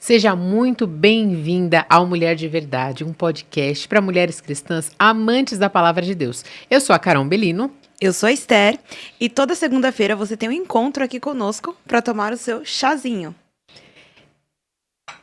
Seja muito bem-vinda ao Mulher de Verdade, um podcast para mulheres cristãs amantes da palavra de Deus. Eu sou a Carol Bellino. Eu sou a Esther e toda segunda-feira você tem um encontro aqui conosco para tomar o seu chazinho.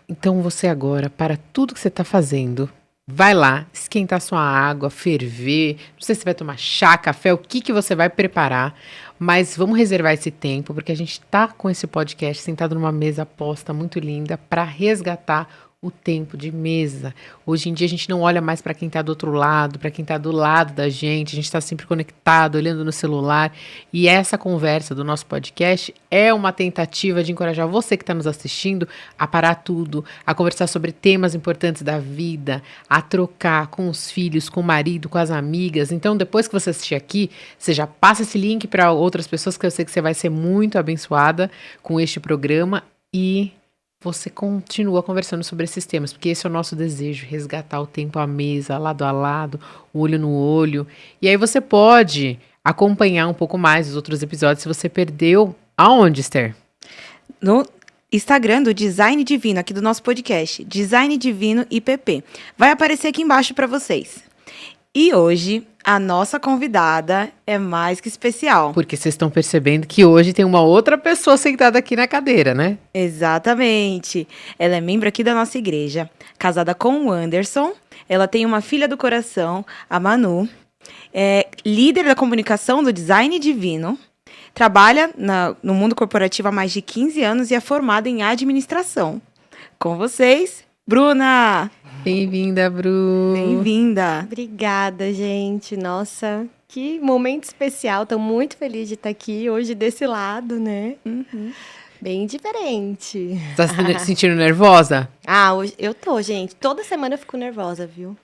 Então você agora, para tudo que você está fazendo, vai lá esquentar sua água, ferver, não sei se vai tomar chá, café, o que você vai preparar, mas vamos reservar esse tempo, porque a gente está com esse podcast sentado numa mesa posta muito linda para resgatar o tempo de mesa. Hoje em dia a gente não olha mais para quem está do outro lado, para quem está do lado da gente, a gente está sempre conectado, olhando no celular. E essa conversa do nosso podcast é uma tentativa de encorajar você que está nos assistindo a parar tudo, a conversar sobre temas importantes da vida, a trocar com os filhos, com o marido, com as amigas. Então, depois que você assistir aqui, você já passa esse link para outras pessoas, que eu sei que você vai ser muito abençoada com este programa e você continua conversando sobre esses temas, porque esse é o nosso desejo, resgatar o tempo à mesa, lado a lado, olho no olho. E aí você pode acompanhar um pouco mais os outros episódios se você perdeu. Aonde, Esther? No Instagram do Design Divino, aqui do nosso podcast, Design Divino IPP. Vai aparecer aqui embaixo para vocês. E hoje, a nossa convidada é mais que especial. Porque vocês estão percebendo que hoje tem uma outra pessoa sentada aqui na cadeira, né? Exatamente. Ela é membro aqui da nossa igreja, casada com o Anderson. Ela tem uma filha do coração, a Manu. É líder da comunicação do Design Divino. Trabalha no mundo corporativo há mais de 15 anos e é formada em administração. Com vocês, Bruna! Bem-vinda, Bru! Bem-vinda! Obrigada, gente. Nossa, que momento especial. Estou muito feliz de estar aqui hoje desse lado, né? Bem diferente. Tá se sentindo nervosa? Hoje eu tô, gente. Toda semana eu fico nervosa, viu?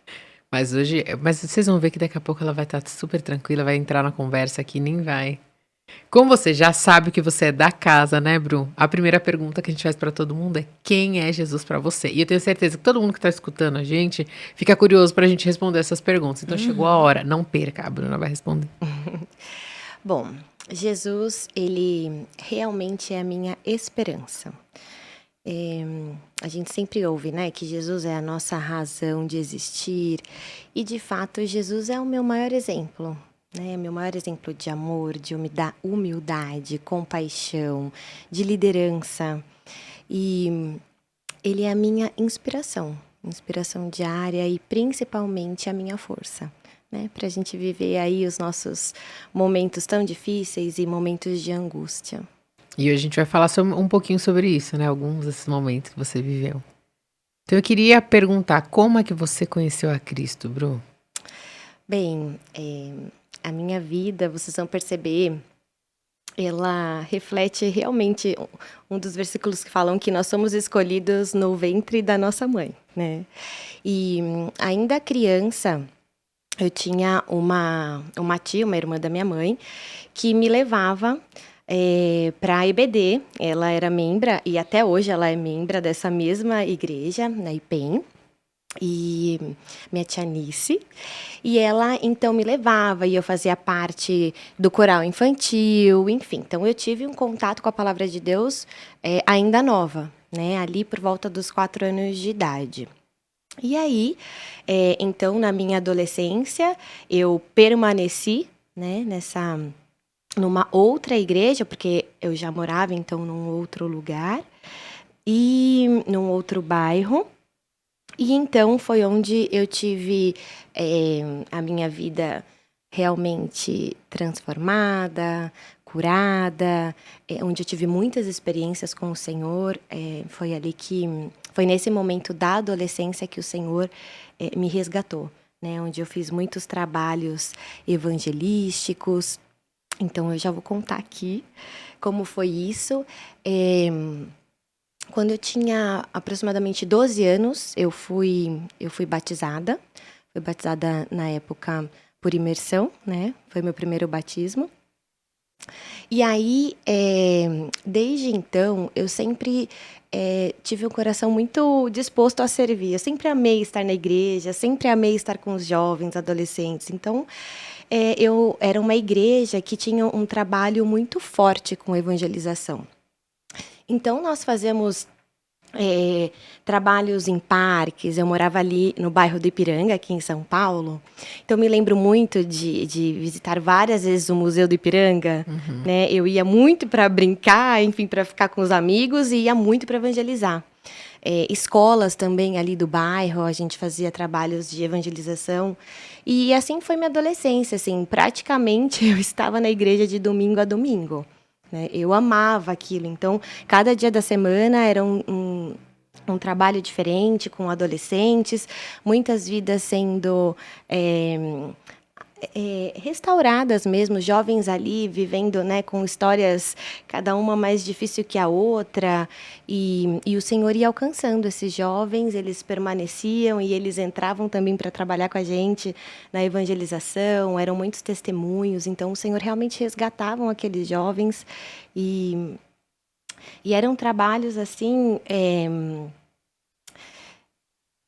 Mas vocês vão ver que daqui a pouco ela vai estar super tranquila, vai entrar na conversa aqui, nem vai. Como você já sabe que você é da casa, né, Bru? A primeira pergunta que a gente faz pra todo mundo é: quem é Jesus pra você? E eu tenho certeza que todo mundo que tá escutando a gente fica curioso pra gente responder essas perguntas. Então chegou a hora, não perca, a Bruna vai responder. Bom, Jesus, ele realmente é a minha esperança. A gente sempre ouve, né, que Jesus é a nossa razão de existir. E, de fato, Jesus é o meu maior exemplo. Né? Meu maior exemplo de amor, de humildade, compaixão, de liderança. E ele é a minha inspiração diária e principalmente a minha força, né? Para a gente viver aí os nossos momentos tão difíceis e momentos de angústia. E hoje a gente vai falar um pouquinho sobre isso, né? Alguns desses momentos que você viveu. Então eu queria perguntar, como é que você conheceu a Cristo, Bru? Bem, a minha vida, vocês vão perceber, ela reflete realmente um dos versículos que falam que nós somos escolhidos no ventre da nossa mãe, né? E ainda criança, eu tinha uma tia, uma irmã da minha mãe, que me levava para a EBD. Ela era membra, e até hoje ela é membra dessa mesma igreja, na IPEM. E minha tia Nice, e ela então me levava e eu fazia parte do coral infantil, enfim. Então eu tive um contato com a palavra de Deus ainda nova, né? Ali por volta dos 4 anos de idade. E aí, então na minha adolescência, eu permaneci, né, numa outra igreja, porque eu já morava então num outro lugar e num outro bairro. E então foi onde eu tive a minha vida realmente transformada, curada, onde eu tive muitas experiências com o Senhor. Foi nesse momento da adolescência que o Senhor me resgatou, né? Onde eu fiz muitos trabalhos evangelísticos. Então eu já vou contar aqui como foi isso. Quando eu tinha aproximadamente 12 anos, eu fui batizada. Fui batizada na época por imersão, né? Foi meu primeiro batismo. E aí, desde então, eu sempre tive um coração muito disposto a servir. Eu sempre amei estar na igreja, sempre amei estar com os jovens, adolescentes. Então, eu era uma igreja que tinha um trabalho muito forte com evangelização. Então, nós fazemos trabalhos em parques. Eu morava ali no bairro do Ipiranga, aqui em São Paulo. Então, me lembro muito de visitar várias vezes o Museu do Ipiranga. Né? Eu ia muito para brincar, enfim, para ficar com os amigos e ia muito para evangelizar. Escolas também ali do bairro, a gente fazia trabalhos de evangelização. E assim foi minha adolescência, assim, praticamente eu estava na igreja de domingo a domingo. Né? Eu amava aquilo, então cada dia da semana era um trabalho diferente com adolescentes, muitas vidas sendo restauradas mesmo, jovens ali vivendo, né, com histórias, cada uma mais difícil que a outra, e o Senhor ia alcançando esses jovens, eles permaneciam e eles entravam também para trabalhar com a gente na evangelização, eram muitos testemunhos, então o Senhor realmente resgatavam aqueles jovens, e, e eram trabalhos assim,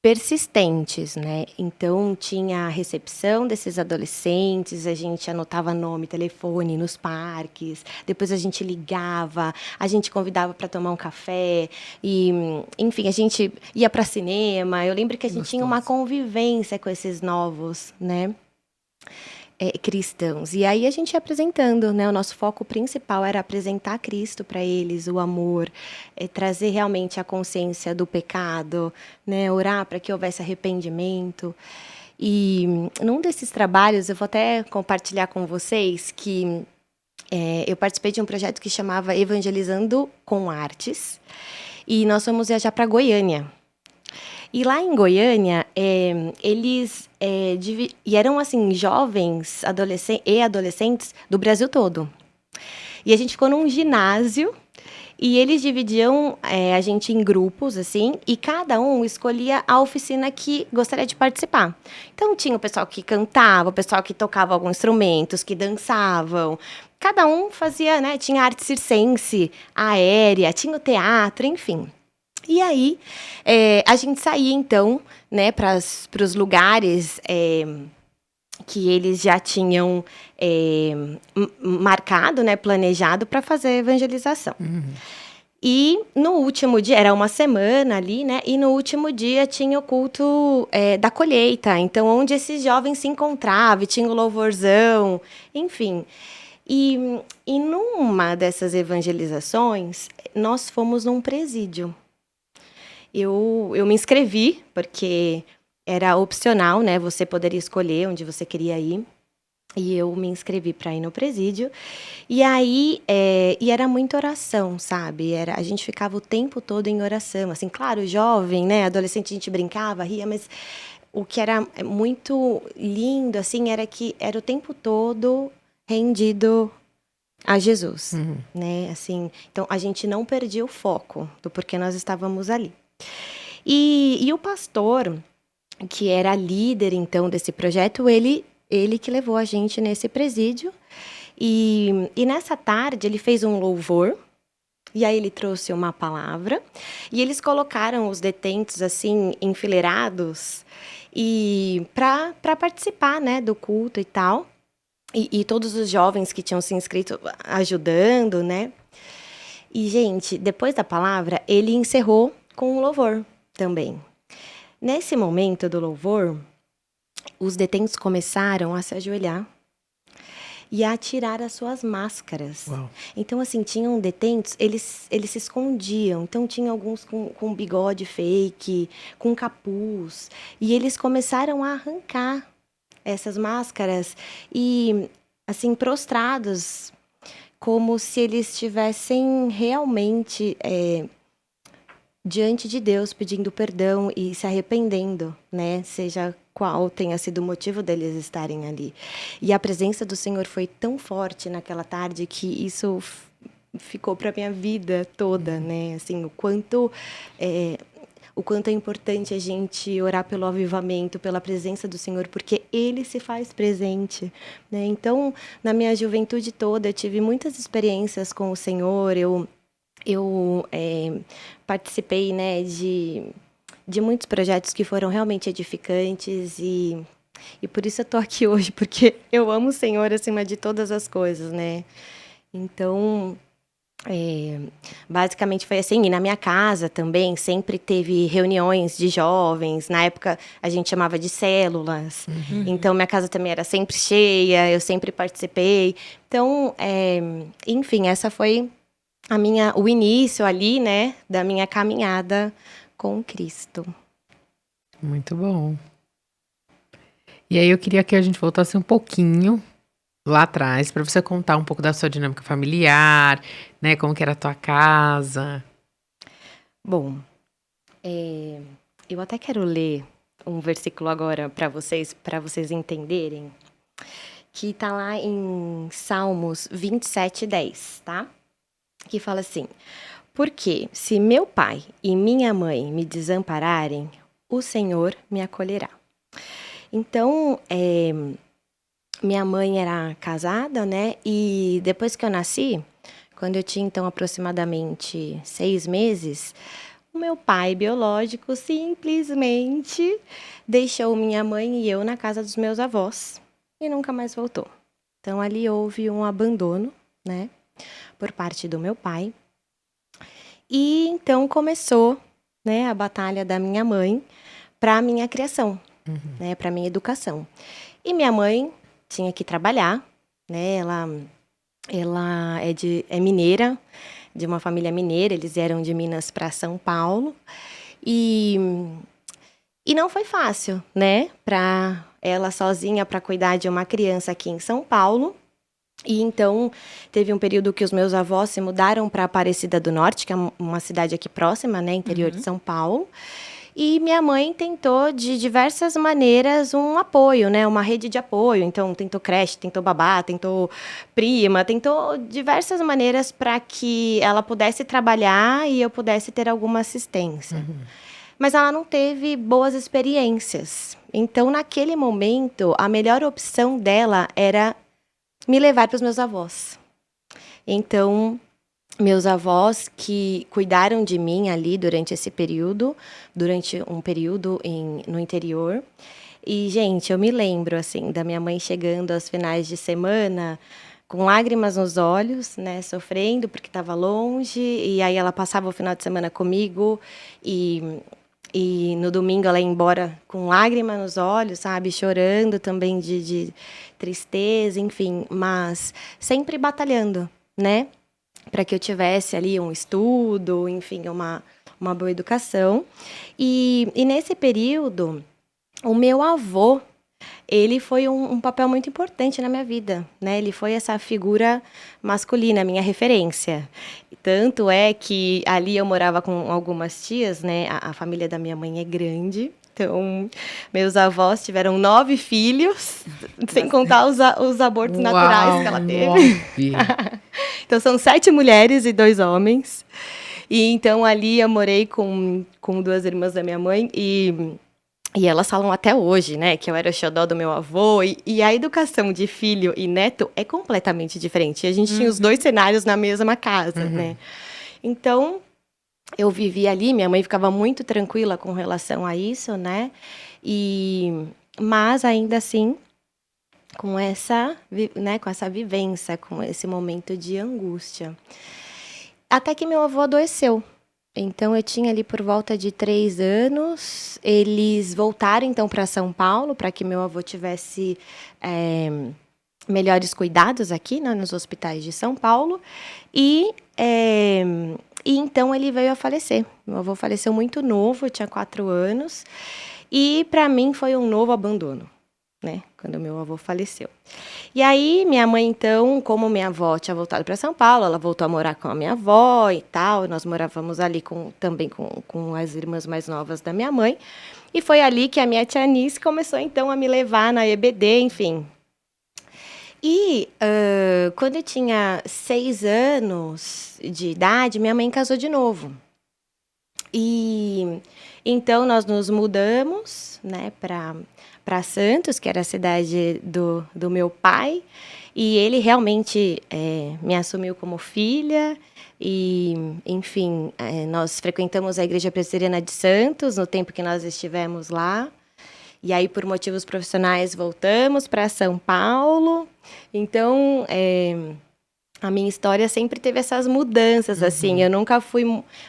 persistentes, né? Então tinha a recepção desses adolescentes, a gente anotava nome, telefone nos parques, depois a gente ligava, a gente convidava para tomar um café e, enfim, a gente ia para cinema. Eu lembro que a gente tinha uma convivência com esses novos, né? Cristãos. E aí a gente ia apresentando, né? O nosso foco principal era apresentar Cristo para eles, o amor, trazer realmente a consciência do pecado, né? Orar para que houvesse arrependimento. E num desses trabalhos, eu vou até compartilhar com vocês que eu participei de um projeto que chamava Evangelizando com Artes. E nós fomos viajar para Goiânia. E lá em Goiânia, eles e eram assim jovens e adolescentes do Brasil todo. E a gente ficou num ginásio e eles dividiam a gente em grupos, assim, e cada um escolhia a oficina que gostaria de participar. Então tinha o pessoal que cantava, o pessoal que tocava alguns instrumentos, que dançavam. Cada um fazia, né? Tinha arte circense, aérea, tinha o teatro, enfim. E aí, a gente saía, então, né, para os lugares que eles já tinham marcado, né, planejado para fazer a evangelização. E no último dia, era uma semana ali, né, e no último dia tinha o culto da colheita, então, onde esses jovens se encontravam, e tinha o louvorzão, enfim. E numa dessas evangelizações, nós fomos num presídio. Eu me inscrevi, porque era opcional, né? Você poderia escolher onde você queria ir. E eu me inscrevi para ir no presídio. E aí, e era muita oração, sabe? A gente ficava o tempo todo em oração. Assim, claro, jovem, né? Adolescente, a gente brincava, ria, mas o que era muito lindo, assim, era que era o tempo todo rendido a Jesus, né? Assim, então, a gente não perdia o foco do porquê nós estávamos ali. E o pastor, que era líder, então, desse projeto, ele que levou a gente nesse presídio. E nessa tarde, ele fez um louvor, e aí ele trouxe uma palavra, e eles colocaram os detentos, assim, enfileirados, e para participar, né, do culto e tal. E todos os jovens que tinham se inscrito ajudando, né? E, gente, depois da palavra, ele encerrou com um louvor também. Nesse momento do louvor, os detentos começaram a se ajoelhar e a tirar as suas máscaras. Uau. Então, assim, tinham detentos, eles se escondiam. Então, tinha alguns com bigode fake, com capuz. E eles começaram a arrancar essas máscaras e, assim, prostrados, como se eles estivessem realmente diante de Deus, pedindo perdão e se arrependendo, né? Seja qual tenha sido o motivo deles estarem ali. E a presença do Senhor foi tão forte naquela tarde que isso ficou para minha vida toda, né? Assim, o quanto é importante a gente orar pelo avivamento, pela presença do Senhor, porque Ele se faz presente, né? Então, na minha juventude toda, eu tive muitas experiências com o Senhor. Eu participei, né, de muitos projetos que foram realmente edificantes e por isso eu tô aqui hoje, porque eu amo o Senhor acima de todas as coisas, né? Então, É, basicamente foi assim, e na minha casa também sempre teve reuniões de jovens, na época a gente chamava de células, então minha casa também era sempre cheia, eu sempre participei. Então, enfim, essa foi o início ali, né, da minha caminhada com Cristo. Muito bom. E aí eu queria que a gente voltasse um pouquinho lá atrás para você contar um pouco da sua dinâmica familiar, né? Como que era a tua casa. Bom, eu até quero ler um versículo agora para vocês entenderem, que tá lá em Salmos 27:10, tá? Que fala assim: Porque se meu pai e minha mãe me desampararem, o Senhor me acolherá. Então, minha mãe era casada, né? E depois que eu nasci, quando eu tinha então aproximadamente 6 meses, o meu pai biológico simplesmente deixou minha mãe e eu na casa dos meus avós e nunca mais voltou. Então ali houve um abandono, né, por parte do meu pai. E então começou, né, a batalha da minha mãe para a minha criação, né, para a minha educação. E minha mãe tinha que trabalhar, né? Ela é mineira, de uma família mineira, eles vieram de Minas para São Paulo. E, e não foi fácil, né? Para ela sozinha para cuidar de uma criança aqui em São Paulo. E então teve um período que os meus avós se mudaram para Aparecida do Norte, que é uma cidade aqui próxima, né, interior de São Paulo. E minha mãe tentou de diversas maneiras um apoio, né, uma rede de apoio. Então tentou creche, tentou babá, tentou prima, tentou diversas maneiras para que ela pudesse trabalhar e eu pudesse ter alguma assistência. Mas ela não teve boas experiências. Então, naquele momento, a melhor opção dela era me levar para os meus avós. Então, meus avós que cuidaram de mim ali durante esse período, durante um período no interior. E, gente, eu me lembro, assim, da minha mãe chegando aos finais de semana com lágrimas nos olhos, né, sofrendo porque estava longe, e aí ela passava o final de semana comigo e no domingo ela ia embora com lágrima nos olhos, sabe? Chorando também de tristeza, enfim. Mas sempre batalhando, né? Para que eu tivesse ali um estudo, enfim, uma boa educação. E nesse período, o meu avô, ele foi um papel muito importante na minha vida, né? Ele foi essa figura masculina, minha referência. Tanto é que ali eu morava com algumas tias, né? A família da minha mãe é grande. Então, meus avós tiveram 9 filhos, sem contar os abortos naturais que ela teve. 9. Então, são 7 mulheres e 2 homens. E então, ali eu morei com 2 irmãs da minha mãe e elas falam até hoje, né, que eu era o xodó do meu avô. E a educação de filho e neto é completamente diferente. E a gente tinha os 2 cenários na mesma casa, né? Então, eu vivia ali, minha mãe ficava muito tranquila com relação a isso, né? Mas, ainda assim, com essa vivência, com esse momento de angústia. Até que meu avô adoeceu. Então, eu tinha ali por volta de 3 anos. Eles voltaram, então, para São Paulo, para que meu avô tivesse melhores cuidados aqui, né, nos hospitais de São Paulo. E então, ele veio a falecer. Meu avô faleceu muito novo, eu tinha 4 anos. E, para mim, foi um novo abandono, né, quando meu avô faleceu. E aí, minha mãe, então, como minha avó tinha voltado para São Paulo, ela voltou a morar com a minha avó e tal. Nós morávamos ali também com as irmãs mais novas da minha mãe. E foi ali que a minha tia Nice começou, então, a me levar na EBD, enfim. E quando eu tinha 6 anos de idade, minha mãe casou de novo. E então nós nos mudamos, né, para Santos, que era a cidade do meu pai, e ele realmente me assumiu como filha. E, enfim, nós frequentamos a Igreja Presbiteriana de Santos no tempo que nós estivemos lá. E aí, por motivos profissionais, voltamos para São Paulo. Então, a minha história sempre teve essas mudanças, assim. Eu nunca fui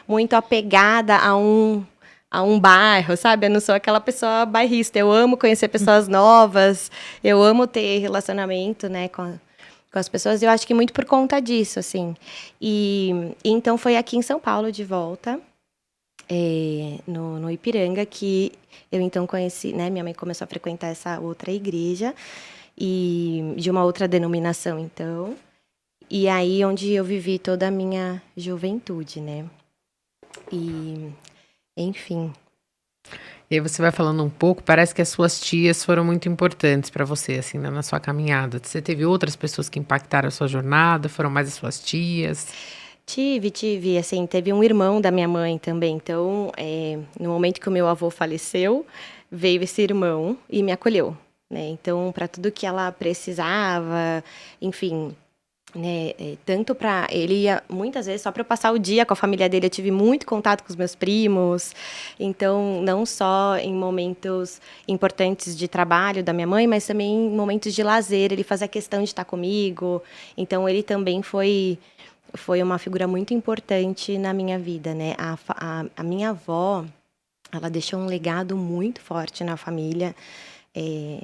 muito apegada a um bairro, sabe? Eu não sou aquela pessoa bairrista. Eu amo conhecer pessoas novas, eu amo ter relacionamento, né, com as pessoas. Eu acho que muito por conta disso, assim. E então foi aqui em São Paulo, de volta, no Ipiranga, que eu então conheci, né? Minha mãe começou a frequentar essa outra igreja, e de uma outra denominação, então. E aí onde eu vivi toda a minha juventude, né? E, enfim. E aí você vai falando um pouco, parece que as suas tias foram muito importantes para você, assim, né, na sua caminhada. Você teve outras pessoas que impactaram a sua jornada, foram mais as suas tias? Tive, assim, teve um irmão da minha mãe também. Então, no momento que o meu avô faleceu, veio esse irmão e me acolheu, né? Então, para tudo que ela precisava, enfim, né? Tanto para ele ia muitas vezes só para eu passar o dia com a família dele. Eu tive muito contato com os meus primos. Então, não só em momentos importantes de trabalho da minha mãe, mas também em momentos de lazer. Ele fazia questão de estar comigo. Então, ele também foi uma figura muito importante na minha vida, né? A minha avó, ela deixou um legado muito forte na família.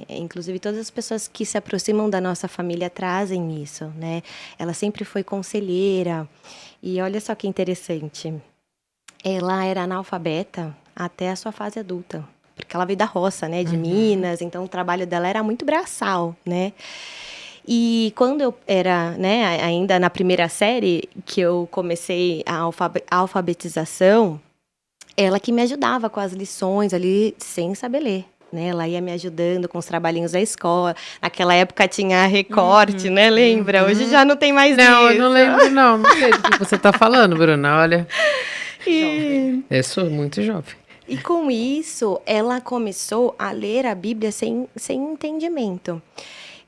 Inclusive, todas as pessoas que se aproximam da nossa família trazem isso, né? Ela sempre foi conselheira. E olha só que interessante. Ela era analfabeta até a sua fase adulta. Porque ela veio da roça, né? De Minas. Então, o trabalho dela era muito braçal, né? E quando eu era, né, ainda na primeira série, que eu comecei a alfabetização, ela que me ajudava com as lições ali, sem saber ler. Né? Ela ia me ajudando com os trabalhinhos da escola. Naquela época tinha recorte, né? Lembra? Hoje já não tem mais Não, isso. eu não lembro, não. Não sei do que você tá falando, Bruna. Olha, E, eu sou muito jovem. e com isso, ela começou a ler a Bíblia sem entendimento.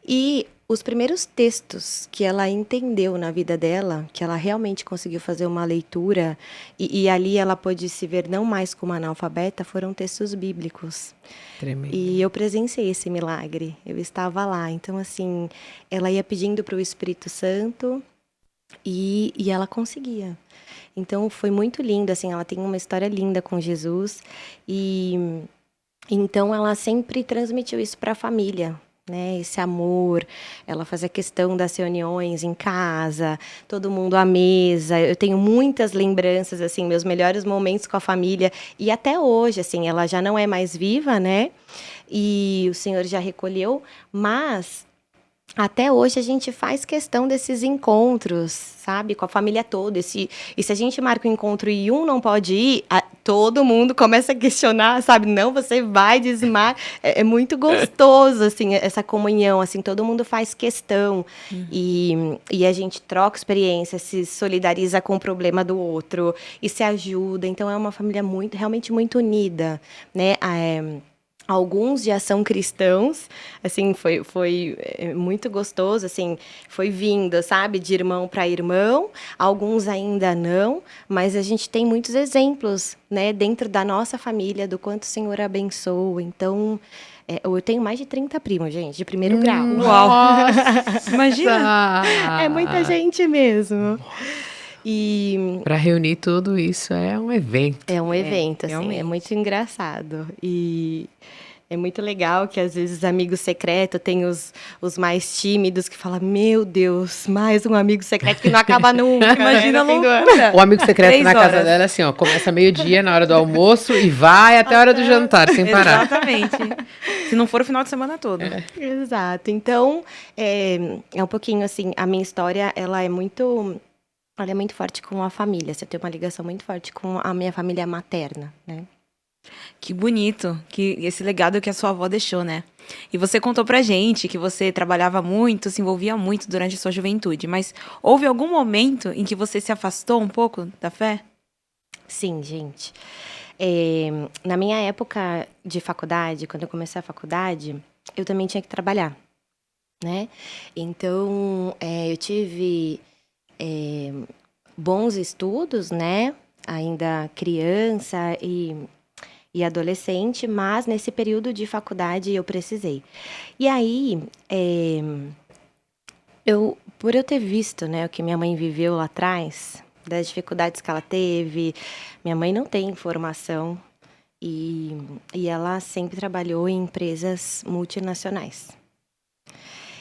E os primeiros textos que ela entendeu na vida dela, que ela realmente conseguiu fazer uma leitura, e ali ela pôde se ver não mais como analfabeta, foram textos bíblicos. Tremendo. E eu presenciei esse milagre, eu estava lá. Então, assim, ela ia pedindo para o Espírito Santo e ela conseguia. Então, foi muito lindo, assim, ela tem uma história linda com Jesus. E então, ela sempre transmitiu isso para a família, né? Esse amor. Ela fazia questão das reuniões em casa, todo mundo à mesa. Eu tenho muitas lembranças, assim, meus melhores momentos com a família. E até hoje, assim, ela já não é mais viva, né? E o Senhor já recolheu, mas até hoje a gente faz questão desses encontros, sabe? Com a família toda. E se a gente marca um encontro e um não pode ir, todo mundo começa a questionar, sabe? Não, você vai dizimar. É muito gostoso, assim, essa comunhão, assim, todo mundo faz questão. E a gente troca experiência, se solidariza com o problema do outro e se ajuda. Então, é uma família realmente muito unida, né? Alguns já são cristãos, assim, foi muito gostoso, assim, foi vindo, sabe, de irmão para irmão, alguns ainda não, mas a gente tem muitos exemplos, né, dentro da nossa família, do quanto o Senhor abençoa. Então, eu tenho mais de 30 primos, gente, de primeiro grau. Nossa! Imagina. É muita gente mesmo. E Para reunir tudo isso é um evento. é um evento, assim, realmente. é muito engraçado. E é muito legal que, às vezes, amigo secreto tem os mais tímidos que falam: Meu Deus, mais um amigo secreto que não acaba nunca. Imagina a né, no fim do ano. loucura. O amigo secreto 3 na casa horas. dela, assim, ó, começa meio-dia na hora do almoço e vai até a hora do jantar, sem parar. Exatamente. Se não for o final de semana todo. Exato. Então, é um pouquinho assim, a minha história, ela é muito forte com a família. Assim, eu tenho uma ligação muito forte com a minha família materna, né? Que bonito, que esse legado que a sua avó deixou, né? E você contou pra gente que você trabalhava muito, se envolvia muito durante a sua juventude, mas houve algum momento em que você se afastou um pouco da fé? Sim, gente. Na minha época de faculdade, quando eu comecei a faculdade, eu também tinha que trabalhar, né? Então, eu tive bons estudos, né? Ainda criança e adolescente, mas nesse período de faculdade eu precisei. E aí, por eu ter visto, né, o que minha mãe viveu lá atrás, das dificuldades que ela teve, minha mãe não tem formação e, e ela sempre trabalhou em empresas multinacionais.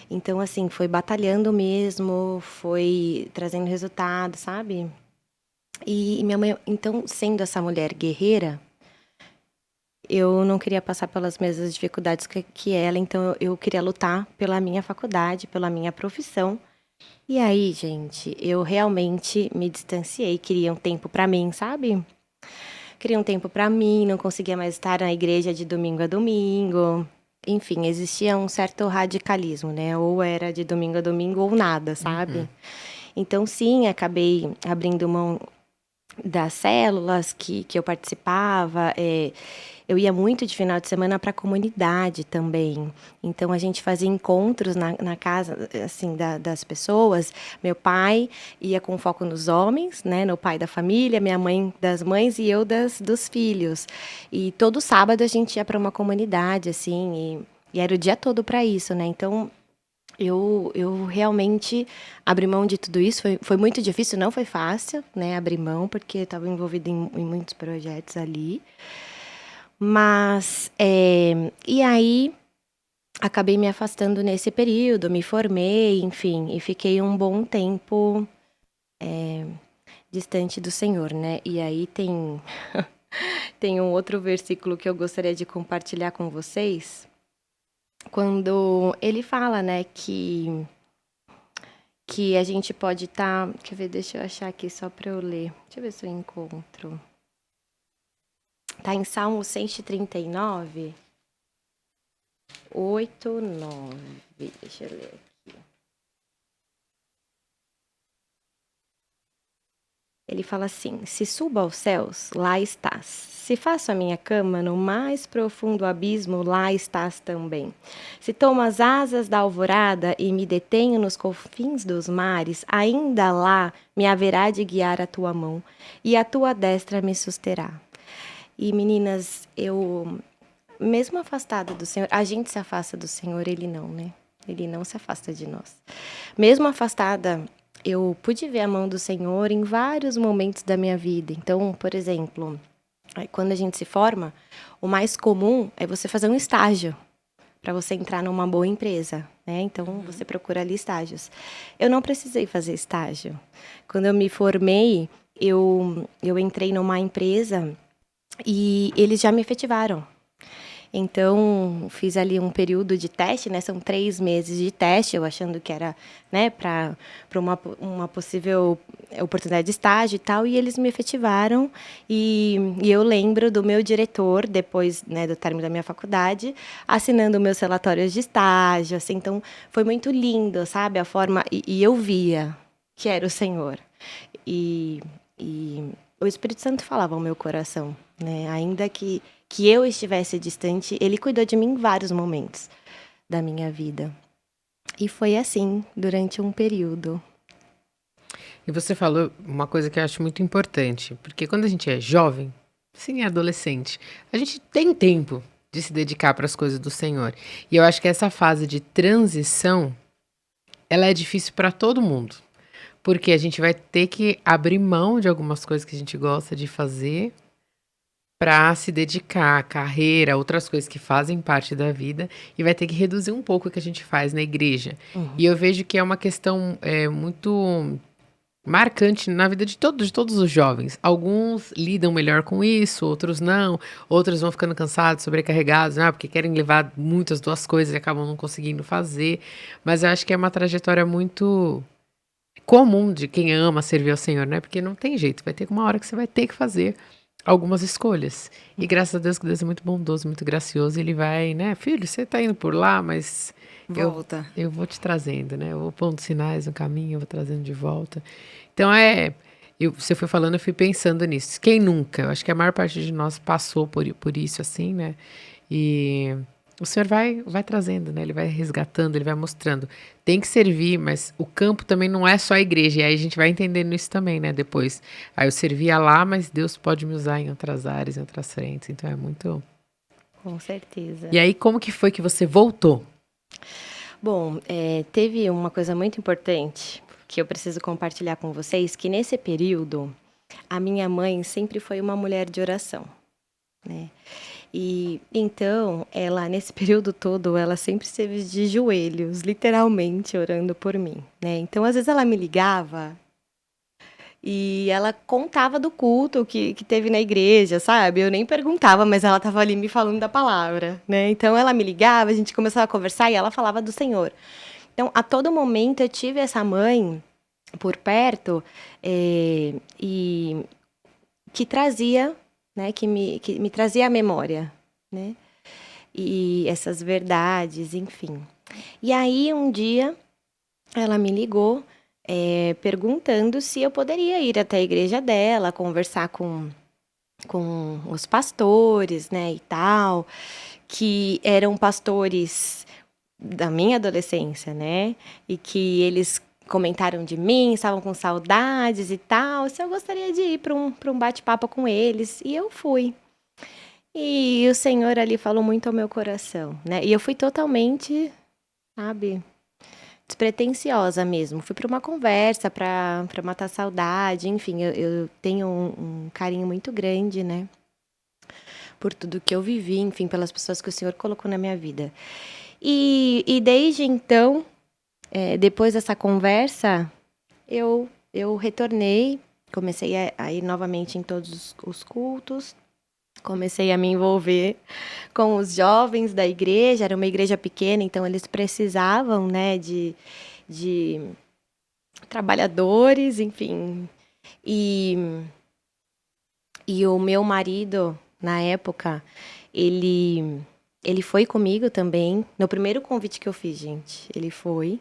Então, assim, foi batalhando mesmo, foi trazendo resultado, sabe? E minha mãe, então, sendo essa mulher guerreira, eu não queria passar pelas mesmas dificuldades que ela, então eu queria lutar pela minha faculdade, pela minha profissão. E aí, gente, eu realmente me distanciei, queria um tempo pra mim, sabe? Queria um tempo pra mim, não conseguia mais estar na igreja de domingo a domingo. Enfim, existia um certo radicalismo, né? Ou era de domingo a domingo ou nada, sabe? Então, sim, acabei abrindo mão das células que eu participava. Eu ia muito de final de semana para a comunidade também. Então, a gente fazia encontros na casa, assim, das pessoas. Meu pai ia com foco nos homens, né? No pai da família, minha mãe das mães e eu dos filhos. E todo sábado a gente ia para uma comunidade, assim, e era o dia todo para isso, né? Então, eu realmente abri mão de tudo isso. Foi muito difícil, não foi fácil, né? Abrir mão, porque eu estava envolvida em muitos projetos ali. Mas, e aí, acabei me afastando nesse período, me formei, enfim, e fiquei um bom tempo distante do Senhor, né? E aí tem um outro versículo que eu gostaria de compartilhar com vocês, quando ele fala, né, que a gente pode estar. Quer ver, deixa eu achar aqui só para eu ler. Deixa eu ver se eu encontro. Tá em Salmo 139, 8, 9. Deixa eu ler aqui. Ele fala assim: se subo aos céus, lá estás. Se faço a minha cama no mais profundo abismo, lá estás também. Se tomo as asas da alvorada e me detenho nos confins dos mares, ainda lá me haverá de guiar a tua mão, e a tua destra me susterá. E meninas, eu, mesmo afastada do Senhor, a gente se afasta do Senhor, ele não, né? Ele não se afasta de nós. Mesmo afastada, eu pude ver a mão do Senhor em vários momentos da minha vida. Então, por exemplo, quando a gente se forma, o mais comum é você fazer um estágio para você entrar numa boa empresa, né? Então, você procura ali estágios. Eu não precisei fazer estágio. Quando eu me formei, eu entrei numa empresa e eles já me efetivaram. Então, fiz ali um período de teste, né? São 3 meses de teste, eu achando que era, né, para uma possível oportunidade de estágio e tal, e eles me efetivaram. E eu lembro do meu diretor, depois, né, do término da minha faculdade, assinando meus relatórios de estágio, assim. Então, foi muito lindo, sabe? A forma... E eu via que era o Senhor. E o Espírito Santo falava ao meu coração, né? Ainda que eu estivesse distante, ele cuidou de mim em vários momentos da minha vida. E foi assim durante um período. E você falou uma coisa que eu acho muito importante, porque quando a gente é jovem, sim, é adolescente, a gente tem tempo de se dedicar para as coisas do Senhor. E eu acho que essa fase de transição, ela é difícil para todo mundo, porque a gente vai ter que abrir mão de algumas coisas que a gente gosta de fazer para se dedicar à carreira, outras coisas que fazem parte da vida, e vai ter que reduzir um pouco o que a gente faz na igreja. E eu vejo que é uma questão muito marcante na vida de todos os jovens. Alguns lidam melhor com isso, outros não. Outros vão ficando cansados, sobrecarregados, né? Porque querem levar muitas duas coisas e acabam não conseguindo fazer. Mas eu acho que é uma trajetória muito comum de quem ama servir ao Senhor, né? Porque não tem jeito, vai ter uma hora que você vai ter que fazer algumas escolhas. E graças a Deus que Deus é muito bondoso, muito gracioso, e ele vai, né? Filho, você tá indo por lá, mas Volta. eu vou te trazendo, né? Eu vou pondo sinais no caminho, eu vou trazendo de volta. Então você foi falando, eu fui pensando nisso. Quem nunca? Eu acho que a maior parte de nós passou por isso, assim, né? E o Senhor vai trazendo, né? Ele vai resgatando, ele vai mostrando. Tem que servir, mas o campo também não é só a igreja. E aí a gente vai entendendo isso também, né? Depois. Aí eu servia lá, mas Deus pode me usar em outras áreas, em outras frentes. Então é muito. Com certeza. E aí, como que foi que você voltou? Bom, teve uma coisa muito importante que eu preciso compartilhar com vocês, que nesse período, a minha mãe sempre foi uma mulher de oração, né? E então, ela nesse período todo, ela sempre esteve de joelhos, literalmente orando por mim, né? Então, às vezes ela me ligava e ela contava do culto que teve na igreja, sabe? Eu nem perguntava, mas ela estava ali me falando da palavra, né? Então, ela me ligava, a gente começava a conversar e ela falava do Senhor. Então, a todo momento eu tive essa mãe por perto, e que trazia, né, que me trazia a memória, né? E essas verdades, enfim. E aí, um dia, ela me ligou, perguntando se eu poderia ir até a igreja dela, conversar com os pastores, né, e tal, que eram pastores da minha adolescência, né? E que eles comentaram de mim, estavam com saudades e tal, se eu gostaria de ir para um bate-papo com eles. E eu fui. E o Senhor ali falou muito ao meu coração, né? E eu fui totalmente, sabe, despretensiosa mesmo. Fui para uma conversa, para matar saudade, enfim, eu tenho um carinho muito grande, né? Por tudo que eu vivi, enfim, pelas pessoas que o Senhor colocou na minha vida. E desde então, depois dessa conversa, eu retornei, comecei a ir novamente em todos os cultos, comecei a me envolver com os jovens da igreja, era uma igreja pequena, então eles precisavam, né, de trabalhadores, enfim. E, e o meu marido, na época, ele foi comigo também, no primeiro convite que eu fiz, gente, ele foi.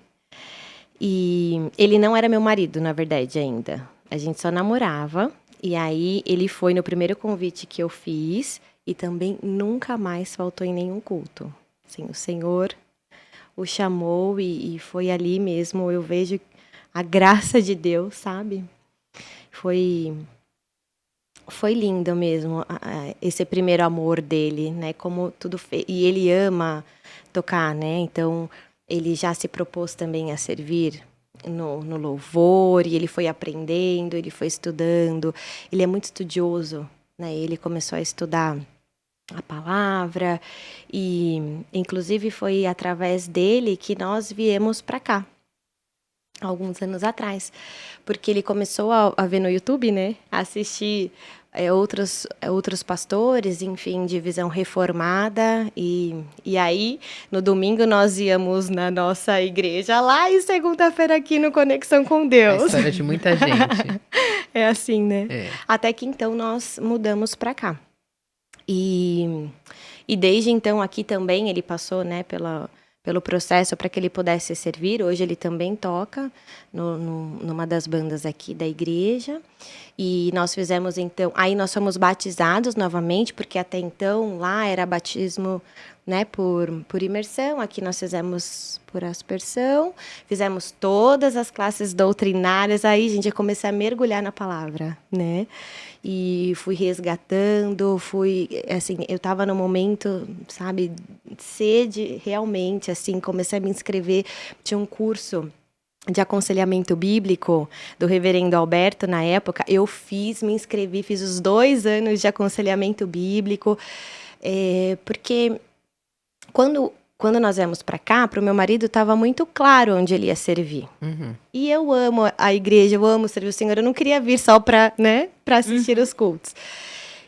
E ele não era meu marido, na verdade, ainda. A gente só namorava. E aí ele foi no primeiro convite que eu fiz e também nunca mais faltou em nenhum culto. Assim, o Senhor o chamou e foi ali mesmo. Eu vejo a graça de Deus, sabe? Foi foi lindo mesmo esse primeiro amor dele, né? Como tudo fez. E ele ama tocar, né? Então ele já se propôs também a servir no louvor, e ele foi aprendendo, ele foi estudando. Ele é muito estudioso, né? Ele começou a estudar a palavra e, inclusive, foi através dele que nós viemos para cá alguns anos atrás, porque ele começou a ver no YouTube, né, a assistir outros pastores, enfim, de visão reformada, e aí, no domingo, nós íamos na nossa igreja lá e segunda-feira aqui no Conexão com A Deus. história de muita gente. É assim, né? É. Até que então nós mudamos para cá. E desde então aqui também ele passou, né, pelo processo para que ele pudesse servir. Hoje ele também toca numa das bandas aqui da igreja. E nós fizemos então, aí nós fomos batizados novamente, porque até então lá era batismo, né, por imersão. Aqui nós fizemos por aspersão, fizemos todas as classes doutrinárias. Aí, gente, eu comecei a mergulhar na palavra, né? E fui resgatando, assim, eu estava no momento, sabe, sede realmente, assim, comecei a me inscrever, tinha um curso de aconselhamento bíblico do reverendo Alberto na época, eu me inscrevi, fiz os 2 anos de aconselhamento bíblico, porque quando nós viemos para cá, para o meu marido estava muito claro onde ele ia servir. Uhum. E eu amo a igreja, eu amo servir o Senhor. Eu não queria vir só para, né, para assistir os cultos.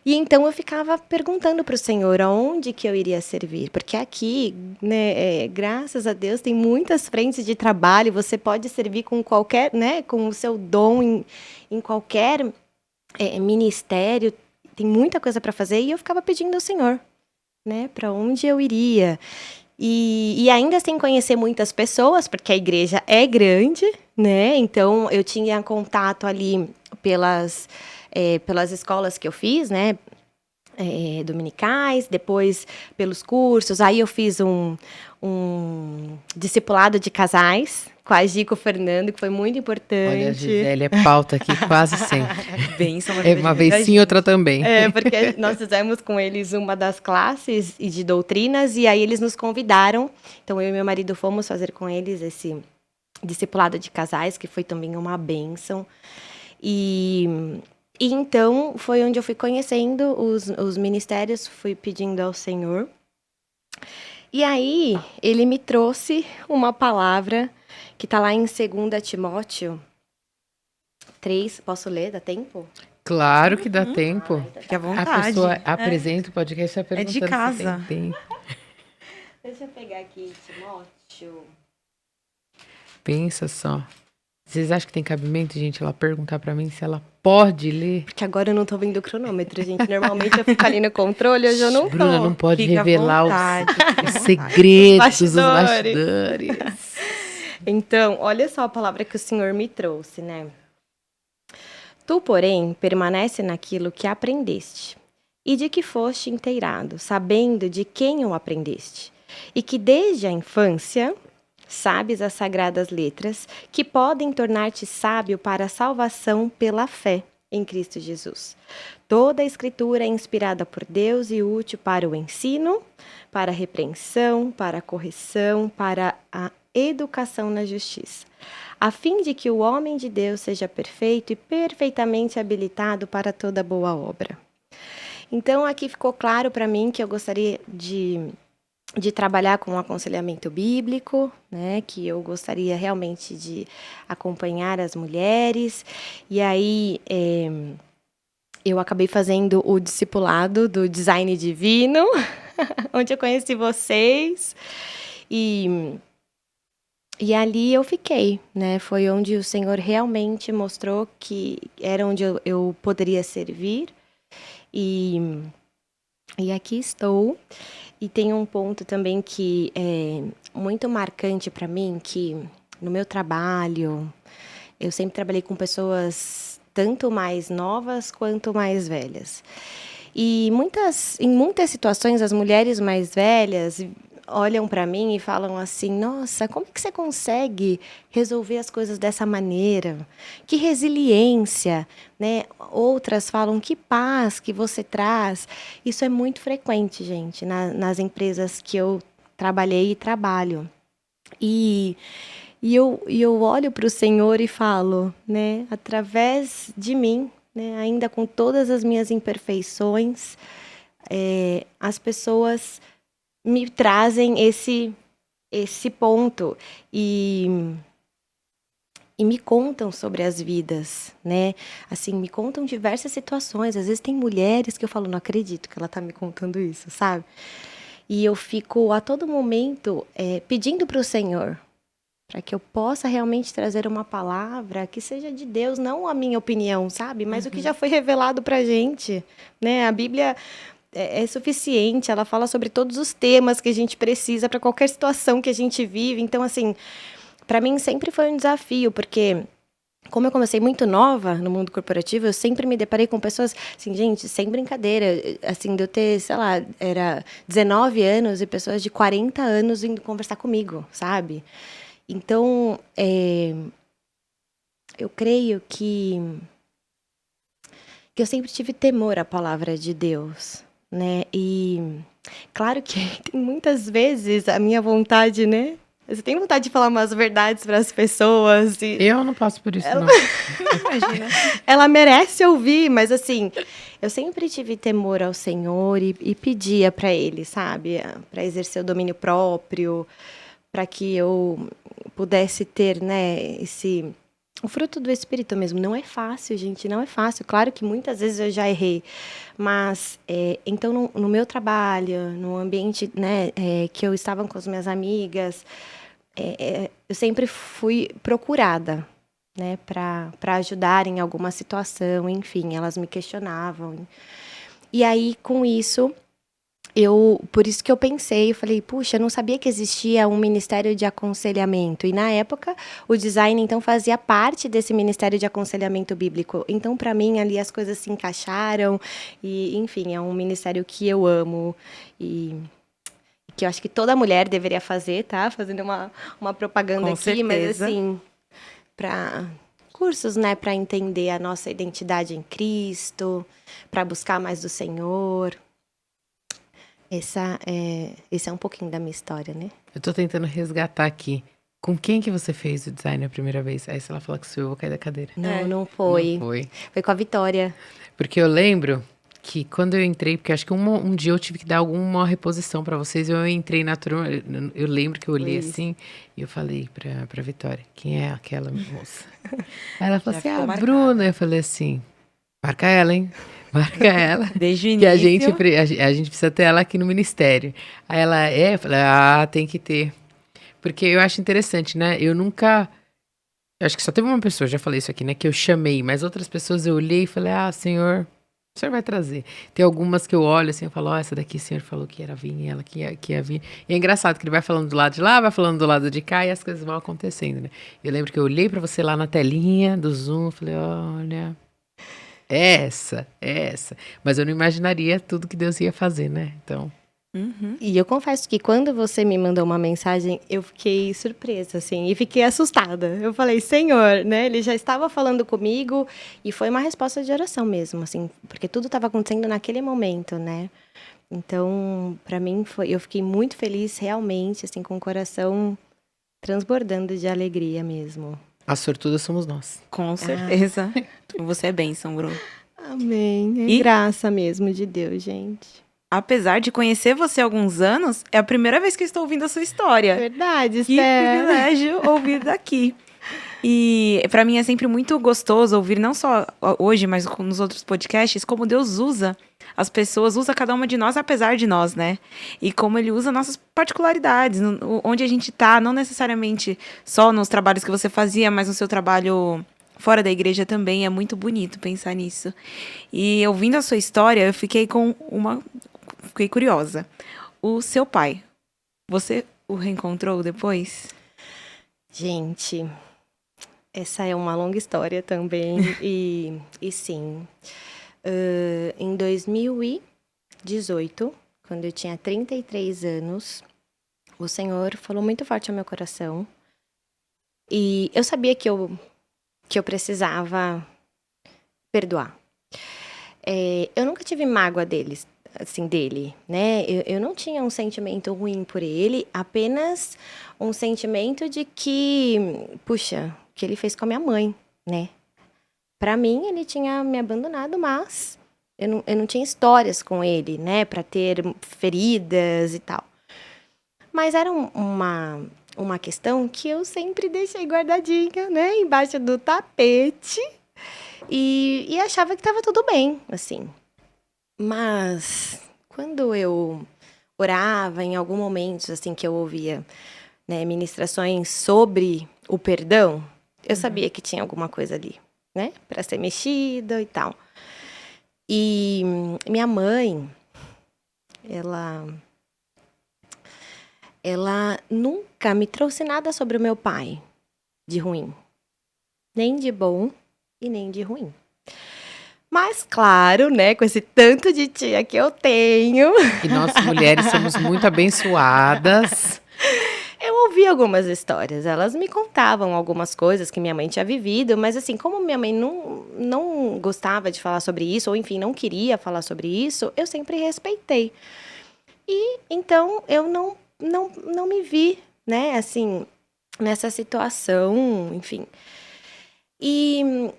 E então eu ficava perguntando para o Senhor aonde que eu iria servir, porque aqui, né, graças a Deus, tem muitas frentes de trabalho. Você pode servir com qualquer, né, com o seu dom em qualquer ministério. Tem muita coisa para fazer e eu ficava pedindo ao Senhor, né, para onde eu iria. E ainda sem conhecer muitas pessoas, porque a igreja é grande, né? Então, eu tinha contato ali pelas escolas que eu fiz, né? Dominicais, depois pelos cursos. Aí eu fiz um discipulado de casais com a Gi, com o Fernando, que foi muito Olha, a importante. Gisele é pauta aqui quase sempre. Bênção na É vida uma de vez muita sim, gente. outra também. É, porque nós fizemos com eles uma das classes e de doutrinas, e aí eles nos convidaram. Então, eu e meu marido fomos fazer com eles esse discipulado de casais, que foi também uma bênção. E então, foi onde eu fui conhecendo os ministérios, fui pedindo ao Senhor. E aí, ele me trouxe uma palavra que está lá em 2 Timóteo 3. Posso ler? Dá tempo? Claro que dá tempo. Fique à A vontade. pessoa apresenta o podcast perguntando de casa. se tem tempo. Deixa eu pegar aqui, Timóteo. Pensa só. Vocês acham que tem cabimento, gente, ela perguntar pra mim se ela pode ler? Porque agora eu não tô vendo o cronômetro, gente. Normalmente eu fico ali no controle, hoje eu não tô. Bruna não pode Fique à revelar vontade, fique à os vontade. segredos dos Bastidores. bastidores. Então, olha só a palavra que o Senhor me trouxe, né? Tu, porém, permanece naquilo que aprendeste, e de que foste inteirado, sabendo de quem o aprendeste, e que desde a infância sabes as sagradas letras, que podem tornar-te sábio para a salvação pela fé em Cristo Jesus. Toda a Escritura é inspirada por Deus e útil para o ensino, para a repreensão, para a correção, para a educação na justiça, a fim de que o homem de Deus seja perfeito e perfeitamente habilitado para toda boa obra. Então, aqui ficou claro para mim que eu gostaria de trabalhar com o aconselhamento bíblico, né, que eu gostaria realmente de acompanhar as mulheres. E aí, eu acabei fazendo o discipulado do Design Divino, onde eu conheci vocês. E ali eu fiquei, né? Foi onde o Senhor realmente mostrou que era onde eu poderia servir. E aqui estou. E tem um ponto também que é muito marcante para mim, que no meu trabalho, eu sempre trabalhei com pessoas tanto mais novas quanto mais velhas. E em muitas situações, as mulheres mais velhas olham para mim e falam assim: nossa, como que você consegue resolver as coisas dessa maneira? Que resiliência, né? Outras falam: que paz que você traz. Isso é muito frequente, gente, nas empresas que eu trabalhei e trabalho. E eu olho para o Senhor e falo, né? Através de mim, né, ainda com todas as minhas imperfeições, as pessoas me trazem esse ponto e me contam sobre as vidas, né? Assim, me contam diversas situações. Às vezes tem mulheres que eu falo: não acredito que ela está me contando isso, sabe? E eu fico a todo momento pedindo para o Senhor, para que eu possa realmente trazer uma palavra que seja de Deus, não a minha opinião, sabe? Mas o que já foi revelado para a gente, né? A Bíblia é suficiente, ela fala sobre todos os temas que a gente precisa para qualquer situação que a gente vive. Então, assim, para mim sempre foi um desafio, porque como eu comecei muito nova no mundo corporativo, eu sempre me deparei com pessoas, assim, gente, sem brincadeira, assim, de eu ter, sei lá, era 19 anos e pessoas de 40 anos vindo conversar comigo, sabe? Então, eu creio que eu sempre tive temor à palavra de Deus, né? E claro que tem muitas vezes a minha vontade, né? Você tem vontade de falar umas verdades para as pessoas e Eu não passo por isso, não. Imagina. ela merece ouvir, mas assim, eu sempre tive temor ao Senhor e pedia para Ele, sabe? Para exercer o domínio próprio, para que eu pudesse ter, né, o fruto do Espírito mesmo. Não é fácil, gente, não é fácil. Claro que muitas vezes eu já errei, mas então no meu trabalho, no ambiente, né, que eu estava com as minhas amigas, eu sempre fui procurada, né, para ajudar em alguma situação, enfim, elas me questionavam. E aí, com isso, por isso que eu pensei, eu falei: puxa, eu não sabia que existia um ministério de aconselhamento. E na época, o design, então, fazia parte desse ministério de aconselhamento bíblico. Então, para mim, ali as coisas se encaixaram. E, enfim, é um ministério que eu amo. E que eu acho que toda mulher deveria fazer, tá? Fazendo uma propaganda Com aqui, mas certeza. assim, para cursos, né, para entender a nossa identidade em Cristo, para buscar mais do Senhor. Esse é um pouquinho da minha história, né? Eu tô tentando resgatar aqui. Com quem que você fez o design a primeira vez? Aí se ela falar que sou eu, vou cair da cadeira. Não foi. Não foi. Foi com a Vitória. Porque eu lembro que quando eu entrei, porque acho que um dia eu tive que dar alguma reposição pra vocês, eu entrei na turma, eu lembro que eu olhei Foi isso. assim, e eu falei pra Vitória, quem é aquela moça? Aí ela falou Já assim, ficou a marcada. Bruna. Eu falei assim, marca ela, hein? Marca ela. Desde o Que início. a gente precisa ter ela aqui no ministério. Aí ela, eu falei, tem que ter. Porque eu acho interessante, né? Eu nunca... Eu acho que só teve uma pessoa, já falei isso aqui, né? Que eu chamei, mas outras pessoas eu olhei e falei, Senhor, o Senhor vai trazer. Tem algumas que eu olho assim, eu falo, essa daqui o Senhor falou que era vir, e ela que ia vir. E é engraçado que ele vai falando do lado de lá, vai falando do lado de cá, e as coisas vão acontecendo, né? Eu lembro que eu olhei pra você lá na telinha do Zoom, falei, olha, essa. Mas eu não imaginaria tudo que Deus ia fazer, né? Então, E eu confesso que quando você me mandou uma mensagem, eu fiquei surpresa, assim, e fiquei assustada. Eu falei, Senhor, né? Ele já estava falando comigo e foi uma resposta de oração mesmo, assim, porque tudo estava acontecendo naquele momento, né? Então, para mim eu fiquei muito feliz realmente, assim, com o coração transbordando de alegria mesmo. as sortudas somos nós. Com certeza. Você é bênção, Bruno. Amém. É E- graça mesmo de Deus, gente. Apesar de conhecer você há alguns anos, é a primeira vez que eu estou ouvindo a sua história. Verdade, Que privilégio ouvir daqui. E pra mim é sempre muito gostoso ouvir, não só hoje, mas nos outros podcasts, como Deus usa as pessoas, usa cada uma de nós, apesar de nós, né? E como Ele usa nossas particularidades, onde a gente tá, não necessariamente só nos trabalhos que você fazia, mas no seu trabalho fora da igreja também. É muito bonito pensar nisso. E ouvindo a sua história, eu fiquei fiquei curiosa. O seu pai, você o reencontrou depois? Gente, essa é uma longa história também. E sim, em 2018, quando eu tinha 33 anos, o Senhor falou muito forte ao meu coração. E eu sabia que eu precisava perdoar. Eu nunca tive mágoa dele, né? Eu não tinha um sentimento ruim por ele, apenas um sentimento de que, puxa, o que ele fez com a minha mãe, né? Pra mim, ele tinha me abandonado, mas eu não tinha histórias com ele, né? Pra ter feridas e tal. Mas era uma questão que eu sempre deixei guardadinha, né? Embaixo do tapete. E achava que estava tudo bem, assim. Mas quando eu orava, em algum momento, assim, que eu ouvia, né, ministrações sobre o perdão, eu sabia que tinha alguma coisa ali, né, para ser mexida e tal. E minha mãe, ela nunca me trouxe nada sobre o meu pai de ruim, nem de bom e nem de ruim. Mas, claro, né, com esse tanto de tia que eu tenho, E nós mulheres somos muito abençoadas. eu ouvi algumas histórias. Elas me contavam algumas coisas que minha mãe tinha vivido, mas assim, como minha mãe não gostava de falar sobre isso, ou enfim, não queria falar sobre isso, eu sempre respeitei. E então eu não me vi, né, assim, nessa situação, enfim. E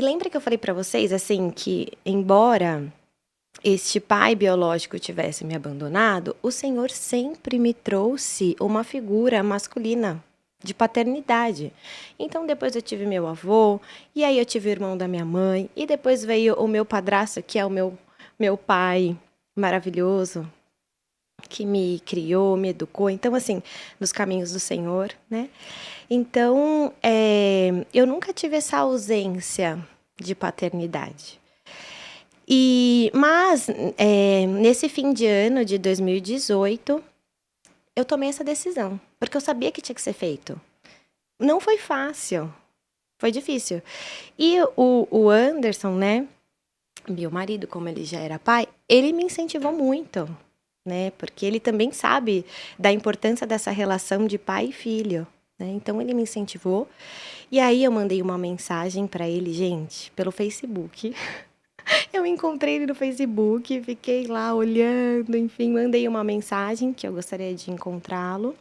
lembra que eu falei pra vocês, assim, que embora este pai biológico tivesse me abandonado, o Senhor sempre me trouxe uma figura masculina de paternidade. Então depois eu tive meu avô, e aí eu tive o irmão da minha mãe, e depois veio o meu padrasto, que é o meu pai maravilhoso, que me criou, me educou. Então, assim, nos caminhos do Senhor, né? Então, eu nunca tive essa ausência de paternidade. Mas, nesse fim de ano de 2018, eu tomei essa decisão, porque eu sabia que tinha que ser feito. Não foi fácil, foi difícil. E o Anderson, né, meu marido, como ele já era pai, ele me incentivou muito. né? Porque ele também sabe da importância dessa relação de pai e filho, né? Então ele me incentivou. E aí eu mandei uma mensagem para ele, gente, pelo Facebook. Eu encontrei ele no Facebook, fiquei lá olhando, enfim, mandei uma mensagem que eu gostaria de encontrá-lo,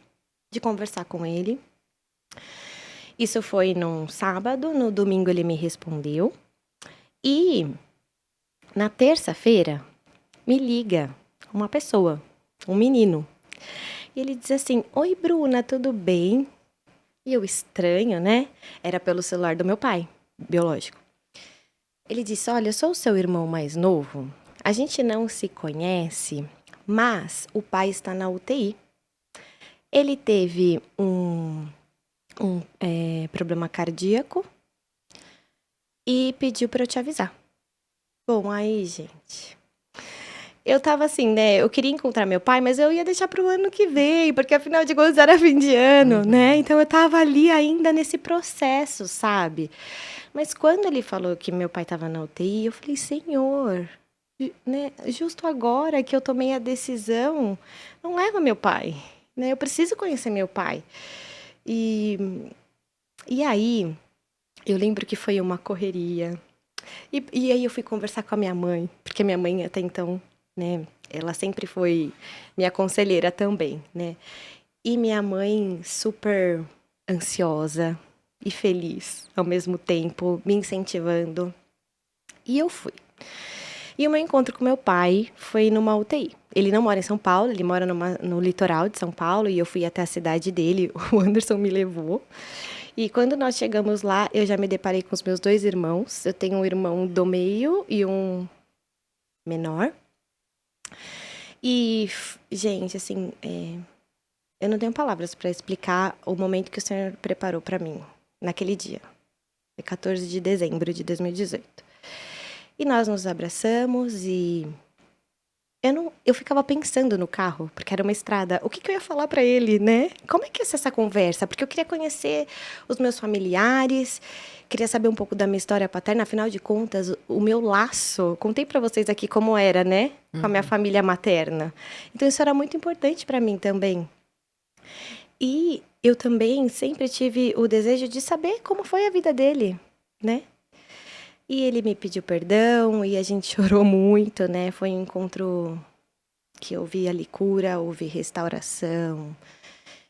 de conversar com ele. Isso foi num sábado, no domingo ele me respondeu. E na terça-feira me liga uma pessoa, um menino. E ele diz assim: Oi, Bruna, tudo bem? E eu, estranho, né? Era pelo celular do meu pai, biológico. Ele disse: Olha, eu sou o seu irmão mais novo. A gente não se conhece, mas o pai está na UTI. Ele teve um problema cardíaco e pediu para eu te avisar. Bom, aí, gente, eu tava assim, né? Eu queria encontrar meu pai, mas eu ia deixar pro ano que vem, porque afinal de contas era fim de ano, né? Então eu tava ali ainda nesse processo, sabe? Mas quando ele falou que meu pai tava na UTI, eu falei: Senhor, né? Justo agora que eu tomei a decisão, não leva meu pai, né? Eu preciso conhecer meu pai. E, e aí, eu lembro que foi uma correria. E aí eu fui conversar com a minha mãe, porque minha mãe até então, né, ela sempre foi minha conselheira também, né? E minha mãe super ansiosa e feliz ao mesmo tempo, me incentivando. E eu fui. E o meu encontro com meu pai foi numa UTI. Ele não mora em São Paulo, ele mora no litoral de São Paulo, e eu fui até a cidade dele, o Anderson me levou. E quando nós chegamos lá, eu já me deparei com os meus 2 irmãos. Eu tenho um irmão do meio e um menor. E, gente, assim, eu não tenho palavras para explicar o momento que o Senhor preparou para mim naquele dia. Foi 14 de dezembro de 2018. E nós nos abraçamos e eu ficava pensando no carro, porque era uma estrada, o que eu ia falar para ele, né? Como é que ia ser essa conversa? Porque eu queria conhecer os meus familiares, queria saber um pouco da minha história paterna, afinal de contas, o meu laço, contei para vocês aqui como era, né? Com a minha família materna. Então isso era muito importante para mim também. E eu também sempre tive o desejo de saber como foi a vida dele, né? E ele me pediu perdão e a gente chorou muito, né? Foi um encontro que houve ali cura, houve restauração.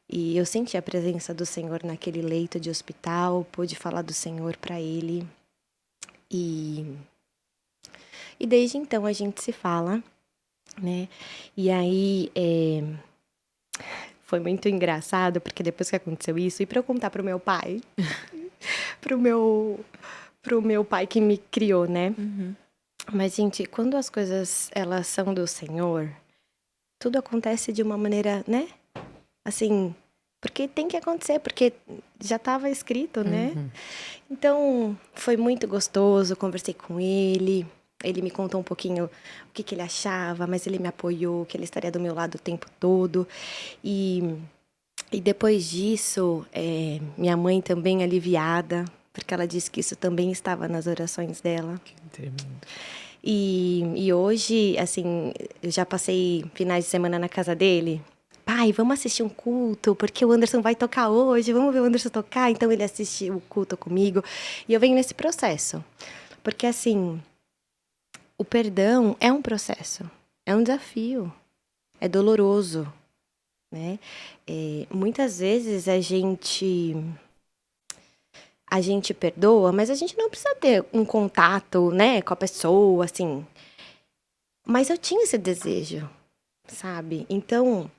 E eu senti a presença do Senhor naquele leito de hospital, pude falar do Senhor para ele. E desde então a gente se fala, né? E aí foi muito engraçado, porque depois que aconteceu isso, e para eu contar pro meu pai, pro meu pai que me criou, né? Mas, gente, quando as coisas elas são do Senhor, tudo acontece de uma maneira, né? Assim, porque tem que acontecer, porque já estava escrito, né? Então, foi muito gostoso, conversei com ele. Ele me contou um pouquinho o que ele achava, mas ele me apoiou, que ele estaria do meu lado o tempo todo. E depois disso, minha mãe também aliviada, porque ela disse que isso também estava nas orações dela. Que tremendo. E hoje, assim, eu já passei finais de semana na casa dele. Pai, vamos assistir um culto, porque o Anderson vai tocar hoje, vamos ver o Anderson tocar. Então ele assiste o culto comigo. E eu venho nesse processo. Porque, assim, o perdão é um processo, é um desafio, é doloroso, né? Muitas vezes a gente perdoa, mas a gente não precisa ter um contato, né, com a pessoa, assim. Mas eu tinha esse desejo, sabe? Então,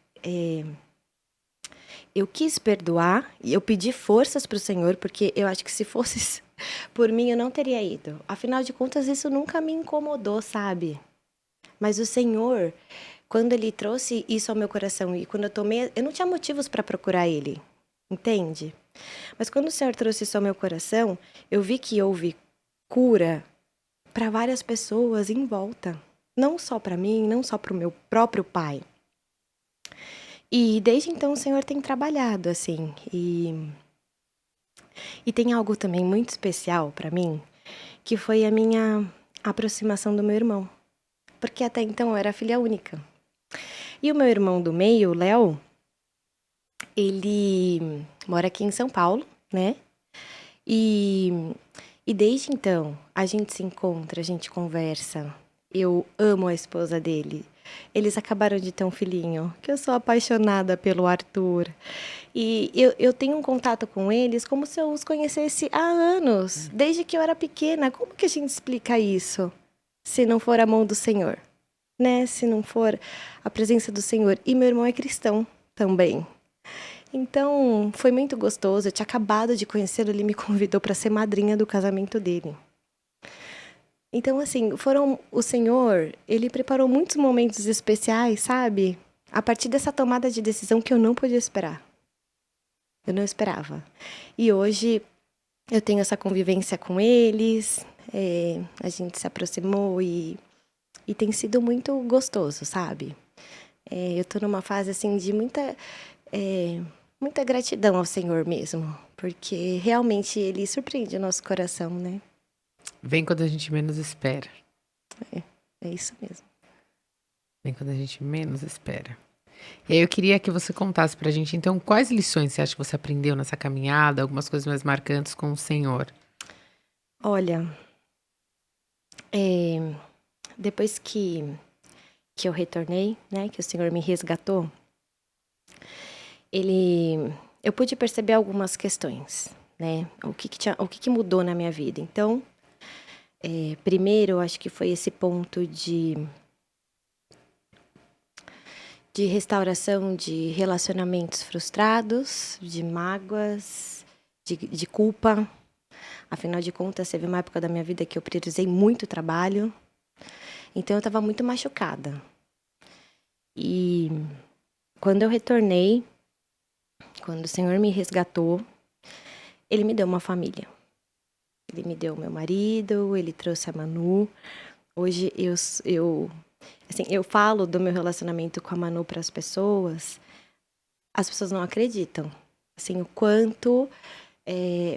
eu quis perdoar e eu pedi forças para o Senhor, porque eu acho que se fosse por mim, eu não teria ido. Afinal de contas, isso nunca me incomodou, sabe? Mas o Senhor, quando Ele trouxe isso ao meu coração e quando eu tomei, eu não tinha motivos para procurar Ele, entende? Mas quando o Senhor trouxe isso ao meu coração, eu vi que houve cura para várias pessoas em volta. Não só para mim, não só para o meu próprio pai. E desde então o Senhor tem trabalhado, assim. E tem algo também muito especial para mim, que foi a minha aproximação do meu irmão. Porque até então eu era filha única. E o meu irmão do meio, o Léo, ele mora aqui em São Paulo, né? E, e desde então, a gente se encontra, a gente conversa. Eu amo a esposa dele. Eles acabaram de ter um filhinho, que eu sou apaixonada pelo Arthur. E eu tenho um contato com eles como se eu os conhecesse há anos, desde que eu era pequena. Como que a gente explica isso? Se não for a mão do Senhor, né? Se não for a presença do Senhor. E meu irmão é cristão também. Então, foi muito gostoso. Eu tinha acabado de conhecê-lo, ele me convidou para ser madrinha do casamento dele. Então, assim, o Senhor, ele preparou muitos momentos especiais, sabe? A partir dessa tomada de decisão que eu não podia esperar. Eu não esperava. E hoje eu tenho essa convivência com eles, a gente se aproximou e tem sido muito gostoso, sabe? Eu tô numa fase, assim, de muita gratidão ao Senhor mesmo, porque realmente Ele surpreende o nosso coração, né? Vem quando a gente menos espera. É isso mesmo. Vem quando a gente menos espera. E aí eu queria que você contasse pra gente, então, quais lições você acha que você aprendeu nessa caminhada, algumas coisas mais marcantes com o Senhor? Olha, depois que eu retornei, né, que o Senhor me resgatou, eu pude perceber algumas questões, né? O que mudou na minha vida. Então, primeiro, eu acho que foi esse ponto de restauração de relacionamentos frustrados, de mágoas, de culpa. Afinal de contas, teve uma época da minha vida que eu priorizei muito trabalho. Então, eu estava muito machucada. E quando eu retornei, quando o Senhor me resgatou, Ele me deu uma família. Ele me deu meu marido, Ele trouxe a Manu. Hoje eu falo do meu relacionamento com a Manu para as pessoas não acreditam. Assim, o quanto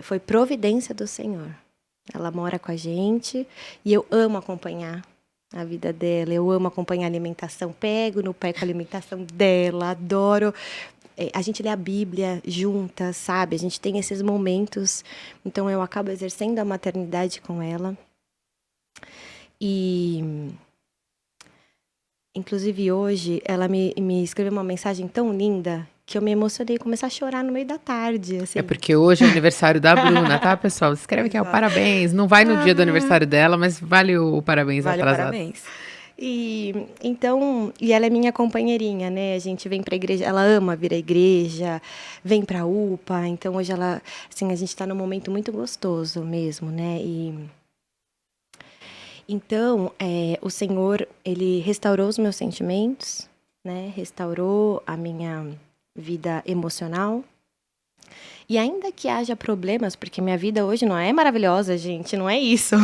foi providência do Senhor. Ela mora com a gente e eu amo acompanhar a vida dela, eu amo acompanhar a alimentação, pego no pé com a alimentação dela, adoro. A gente lê a Bíblia juntas, sabe? A gente tem esses momentos, então eu acabo exercendo a maternidade com ela. E, inclusive, hoje, ela me escreveu uma mensagem tão linda que eu me emocionei e comecei a chorar no meio da tarde, assim. É porque hoje é o aniversário da Bruna, tá, pessoal? Escreve aqui, ó, parabéns. Não vai no dia do aniversário dela, mas vale o parabéns Vale o atrasado. parabéns. E ela é minha companheirinha, né? A gente vem pra igreja, ela ama vir à igreja, vem pra UPA, então hoje assim, a gente tá num momento muito gostoso mesmo, né? Então, o Senhor, Ele restaurou os meus sentimentos, né? Restaurou a minha vida emocional. E ainda que haja problemas, porque minha vida hoje não é maravilhosa, gente, não é isso.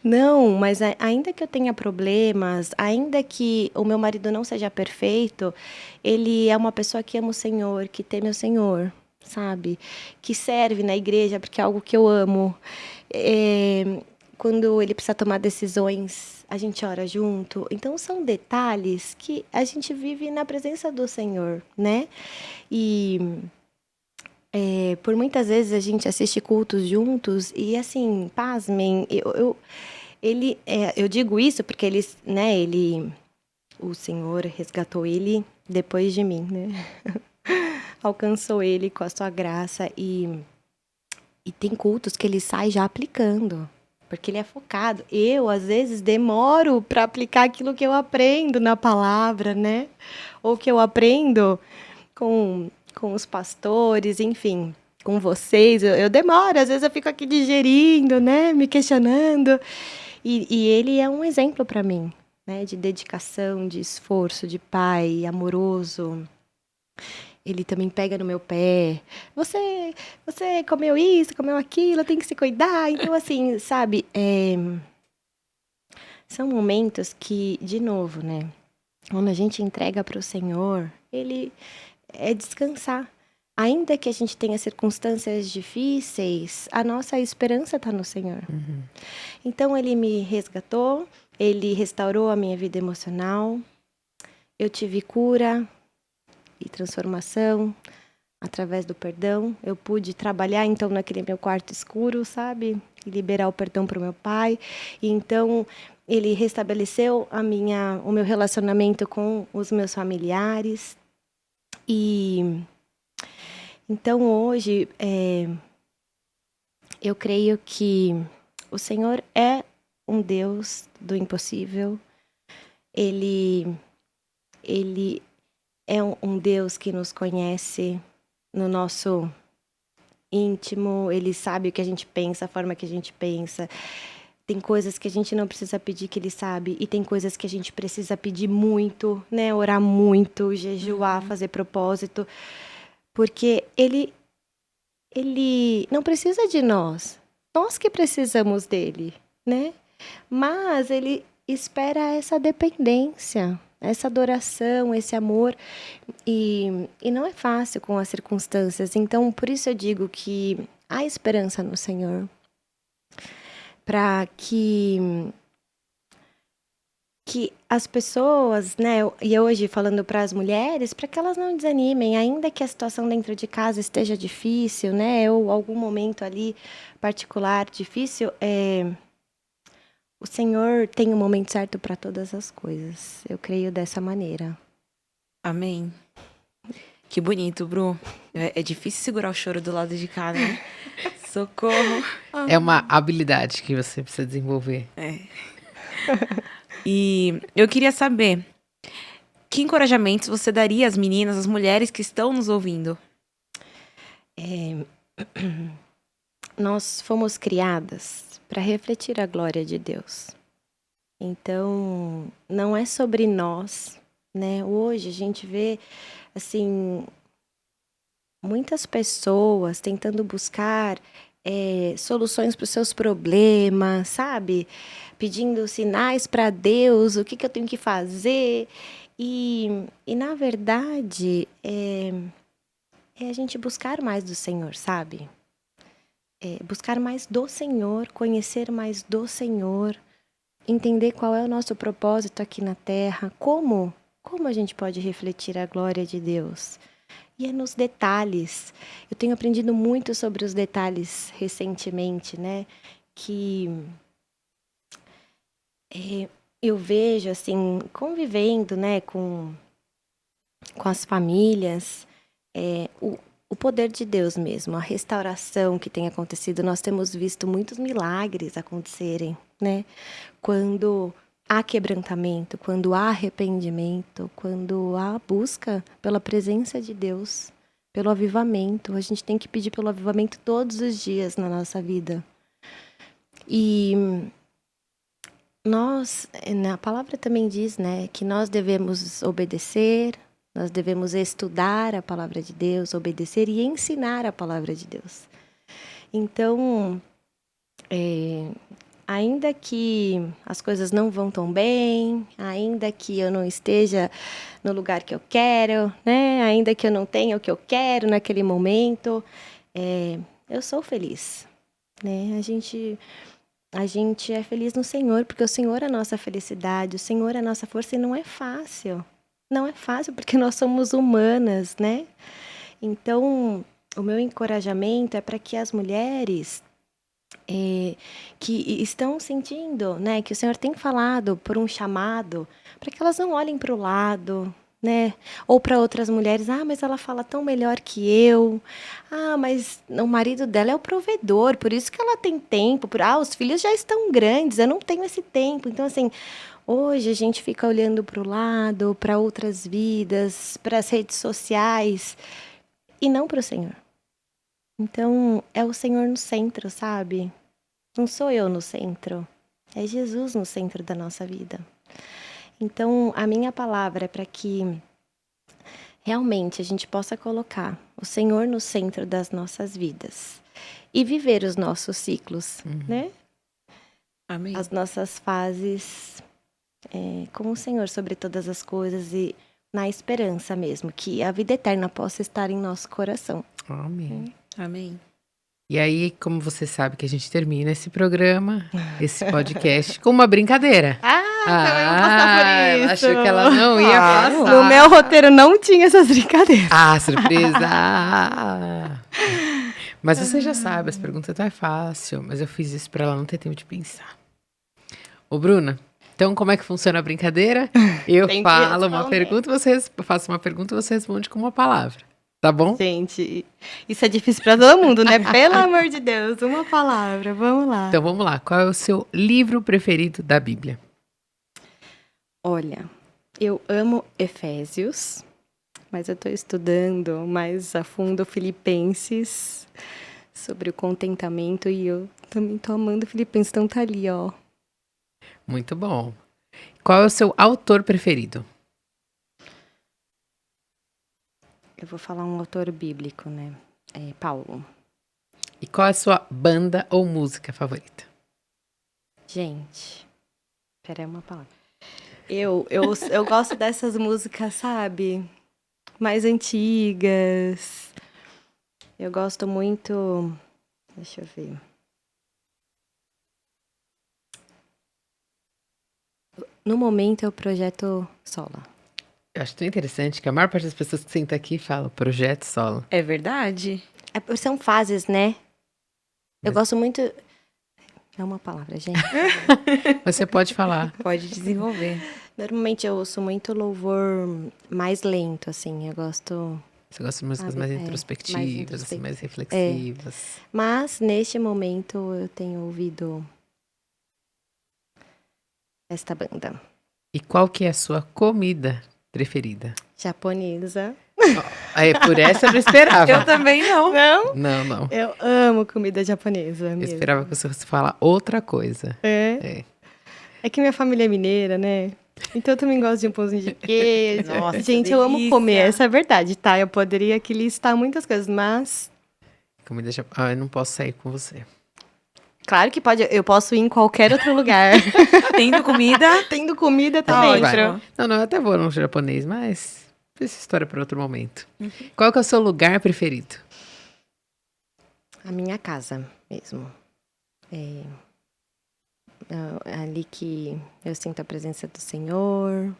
Não, mas ainda que eu tenha problemas, ainda que o meu marido não seja perfeito, ele é uma pessoa que ama o Senhor, que teme o Senhor, sabe? Que serve na igreja, porque é algo que eu amo. Quando ele precisa tomar decisões, a gente ora junto. Então, são detalhes que a gente vive na presença do Senhor, né? E por muitas vezes a gente assiste cultos juntos e, assim, pasmem, eu digo isso porque o Senhor resgatou ele depois de mim, né? Alcançou ele com a sua graça e tem cultos que ele sai já aplicando, porque ele é focado. Eu, às vezes, demoro para aplicar aquilo que eu aprendo na palavra, né? Ou que eu aprendo com os pastores, enfim, com vocês. Eu demoro, às vezes eu fico aqui digerindo, né? Me questionando. E ele é um exemplo para mim, né? De dedicação, de esforço, de pai amoroso. Ele também pega no meu pé. Você comeu isso, comeu aquilo, tem que se cuidar. Então, assim, sabe? São momentos que, de novo, né? Quando a gente entrega para o Senhor, Ele é descansar. Ainda que a gente tenha circunstâncias difíceis, a nossa esperança está no Senhor. Uhum. Então, Ele me resgatou, Ele restaurou a minha vida emocional. eu tive cura e transformação através do perdão. Eu pude trabalhar, então, naquele meu quarto escuro, sabe? E liberar o perdão para o meu pai. E, então, ele restabeleceu o meu relacionamento com os meus familiares. E, então, hoje, eu creio que o Senhor é um Deus do impossível. Ele é um Deus que nos conhece no nosso íntimo, ele sabe o que a gente pensa, a forma que a gente pensa. Tem coisas que a gente não precisa pedir que ele sabe, e tem coisas que a gente precisa pedir muito, né? Orar muito, jejuar, fazer propósito, porque ele não precisa de nós que precisamos dele, né? Mas ele espera essa dependência, essa adoração, esse amor. E não é fácil com as circunstâncias. Então, por isso eu digo que há esperança no Senhor. Para que as pessoas, né, e hoje falando para as mulheres, para que elas não desanimem, ainda que a situação dentro de casa esteja difícil, né, ou algum momento ali particular difícil, o Senhor tem um momento certo para todas as coisas. Eu creio dessa maneira. Amém. Que bonito, Bru. É difícil segurar o choro do lado de cá, né? Socorro. É uma habilidade que você precisa desenvolver. E eu queria saber, que encorajamentos você daria às meninas, às mulheres que estão nos ouvindo? Nós fomos criadas para refletir a glória de Deus. Então, não é sobre nós, né? Hoje a gente vê, assim, muitas pessoas tentando buscar soluções para os seus problemas, sabe? Pedindo sinais para Deus, o que eu tenho que fazer. E na verdade, é a gente buscar mais do Senhor, sabe? Buscar mais do Senhor, conhecer mais do Senhor, entender qual é o nosso propósito aqui na Terra, como a gente pode refletir a glória de Deus. E é nos detalhes. Eu tenho aprendido muito sobre os detalhes recentemente, né? Que eu vejo, assim, convivendo, né, com as famílias, o poder de Deus mesmo, a restauração que tem acontecido. Nós temos visto muitos milagres acontecerem, né? Quando há quebrantamento, quando há arrependimento, quando há busca pela presença de Deus, pelo avivamento. A gente tem que pedir pelo avivamento todos os dias na nossa vida. E a palavra também diz, né, que nós devemos obedecer, nós devemos estudar a palavra de Deus, obedecer e ensinar a palavra de Deus. Então, ainda que as coisas não vão tão bem, ainda que eu não esteja no lugar que eu quero, né? Ainda que eu não tenha o que eu quero naquele momento, eu sou feliz, né? A gente é feliz no Senhor, porque o Senhor é a nossa felicidade, o Senhor é a nossa força, e não é fácil. Não é fácil, porque nós somos humanas, né? Então, o meu encorajamento é para que as mulheres que estão sentindo, né, que o Senhor tem falado por um chamado, para que elas não olhem para o lado, né, ou para outras mulheres, mas ela fala tão melhor que eu, mas o marido dela é o provedor, por isso que ela tem tempo, os filhos já estão grandes, eu não tenho esse tempo. Então, assim, hoje a gente fica olhando para o lado, para outras vidas, para as redes sociais, e não para o Senhor. Então, é o Senhor no centro, sabe? Não sou eu no centro, é Jesus no centro da nossa vida. Então, a minha palavra é para que realmente a gente possa colocar o Senhor no centro das nossas vidas e viver os nossos ciclos, né? Amém. As nossas fases com o Senhor sobre todas as coisas, e na esperança mesmo que a vida eterna possa estar em nosso coração. Amém. Amém. E aí, como você sabe que a gente termina esse programa, esse podcast, com uma brincadeira. Também vou passar por Ela isso. achou que ela não ia passar. No meu roteiro não tinha essas brincadeiras. Ah, surpresa! Mas você já sabe, as perguntas não é fácil, mas eu fiz isso pra ela não ter tempo de pensar. Ô, Bruna, então como é que funciona a brincadeira? Eu Tem que falo uma responder. pergunta, faço uma pergunta e você responde com uma palavra. Tá bom? Gente, isso é difícil pra todo mundo, né? Pelo amor de Deus, uma palavra, vamos lá. Então vamos lá. Qual é o seu livro preferido da Bíblia? Olha, eu amo Efésios, mas eu tô estudando mais a fundo Filipenses sobre o contentamento e eu também tô amando Filipenses, então tá ali, ó. Muito bom. Qual é o seu autor preferido? Eu vou falar um autor bíblico, né? É Paulo. E qual é a sua banda ou música favorita? Gente, peraí uma palavra. Eu gosto dessas músicas, sabe? Mais antigas. Eu gosto muito. Deixa eu ver. No momento é o Projeto Sola. Eu acho tão interessante que a maior parte das pessoas que senta aqui fala Projeto Solo. É verdade? São fases, né? Eu Mas- gosto muito. É uma palavra, gente. Mas você pode falar. Pode desenvolver. Normalmente eu ouço muito louvor mais lento, assim. Eu gosto. Você gosta de músicas Sabe, mais é, introspectivas, assim, mais introspectivas. reflexivas. Mas neste momento eu tenho ouvido esta banda E qual que é a sua comida preferida? japonesa. Aí, por essa eu não esperava. Eu também não. Não? Não, não. Eu amo comida japonesa Eu mesmo. esperava que você fosse falar outra coisa. É. É. É que minha família é mineira, né? Então eu também gosto de um pãozinho de queijo. Nossa, Gente, eu amo delícia. comer, essa é a verdade, tá? Eu poderia aqui listar muitas coisas, mas Comida japonesa. Ah, eu não posso sair com você. claro que pode, eu posso ir em qualquer outro lugar. Tendo comida, Tendo comida tá também. ótimo. Não, não, eu até vou no japonês, mas essa história é para outro momento. Qual que é o seu lugar preferido? A minha casa mesmo. É ali que eu sinto a presença do Senhor.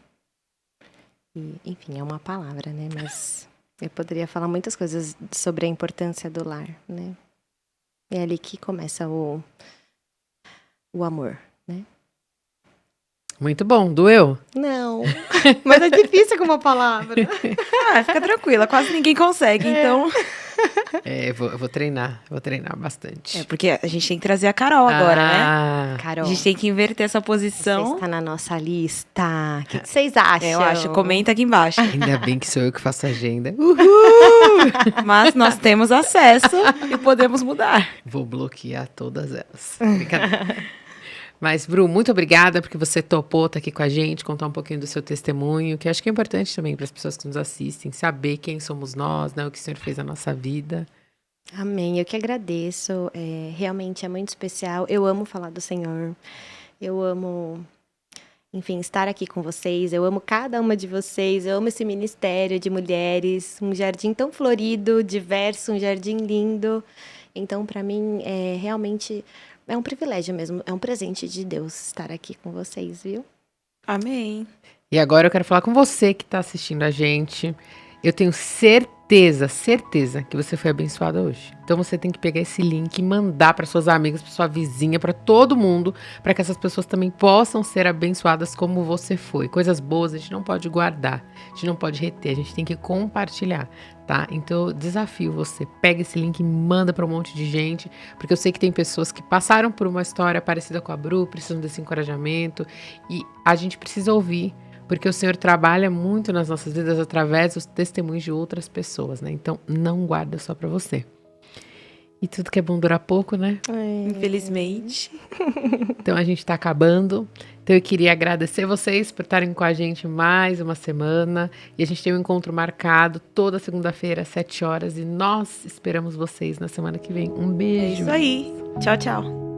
E, enfim, é uma palavra, né? Mas eu poderia falar muitas coisas sobre a importância do lar, né? É ali que começa o amor, né? Muito bom, doeu? Não, mas é difícil com uma palavra. Ah, fica tranquila, quase ninguém consegue, então... É, eu vou treinar bastante. É, porque a gente tem que trazer a Carol agora, né? Ah, Carol, A gente tem que inverter essa você posição. está na nossa lista. O que vocês acham? Eu acho, comenta aqui embaixo. ainda bem que sou eu que faço a agenda. Mas nós temos acesso e podemos mudar. Vou bloquear todas elas. Brincadeira. Mas, Bru, muito obrigada porque você topou estar aqui com a gente, contar um pouquinho do seu testemunho, que acho que é importante também para as pessoas que nos assistem, saber quem somos nós, né, o que o Senhor fez na nossa vida. Amém, eu que agradeço. Realmente é muito especial. Eu amo falar do Senhor. Eu amo, enfim, estar aqui com vocês. Eu amo cada uma de vocês. Eu amo esse ministério de mulheres. Um jardim tão florido, diverso, um jardim lindo. Então, para mim, realmente é um privilégio mesmo. É um presente de Deus estar aqui com vocês, viu? Amém. E agora eu quero falar com você que está assistindo a gente. Eu tenho certeza que você foi abençoada hoje. Então você tem que pegar esse link e mandar para suas amigas, para sua vizinha, para todo mundo, para que essas pessoas também possam ser abençoadas como você foi. Coisas boas a gente não pode guardar, a gente não pode reter, a gente tem que compartilhar, tá? Então eu desafio você, pega esse link e manda para um monte de gente, porque eu sei que tem pessoas que passaram por uma história parecida com a Bru, precisam desse encorajamento e a gente precisa ouvir. Porque o Senhor trabalha muito nas nossas vidas através dos testemunhos de outras pessoas, né? Então, não guarda só pra você. E tudo que é bom dura pouco, né? Infelizmente. Então, a gente tá acabando. Então, eu queria agradecer vocês por estarem com a gente mais uma semana. E a gente tem um encontro marcado toda segunda-feira, às 7 horas. E nós esperamos vocês na semana que vem. Um É beijo. isso aí. Tchau, tchau.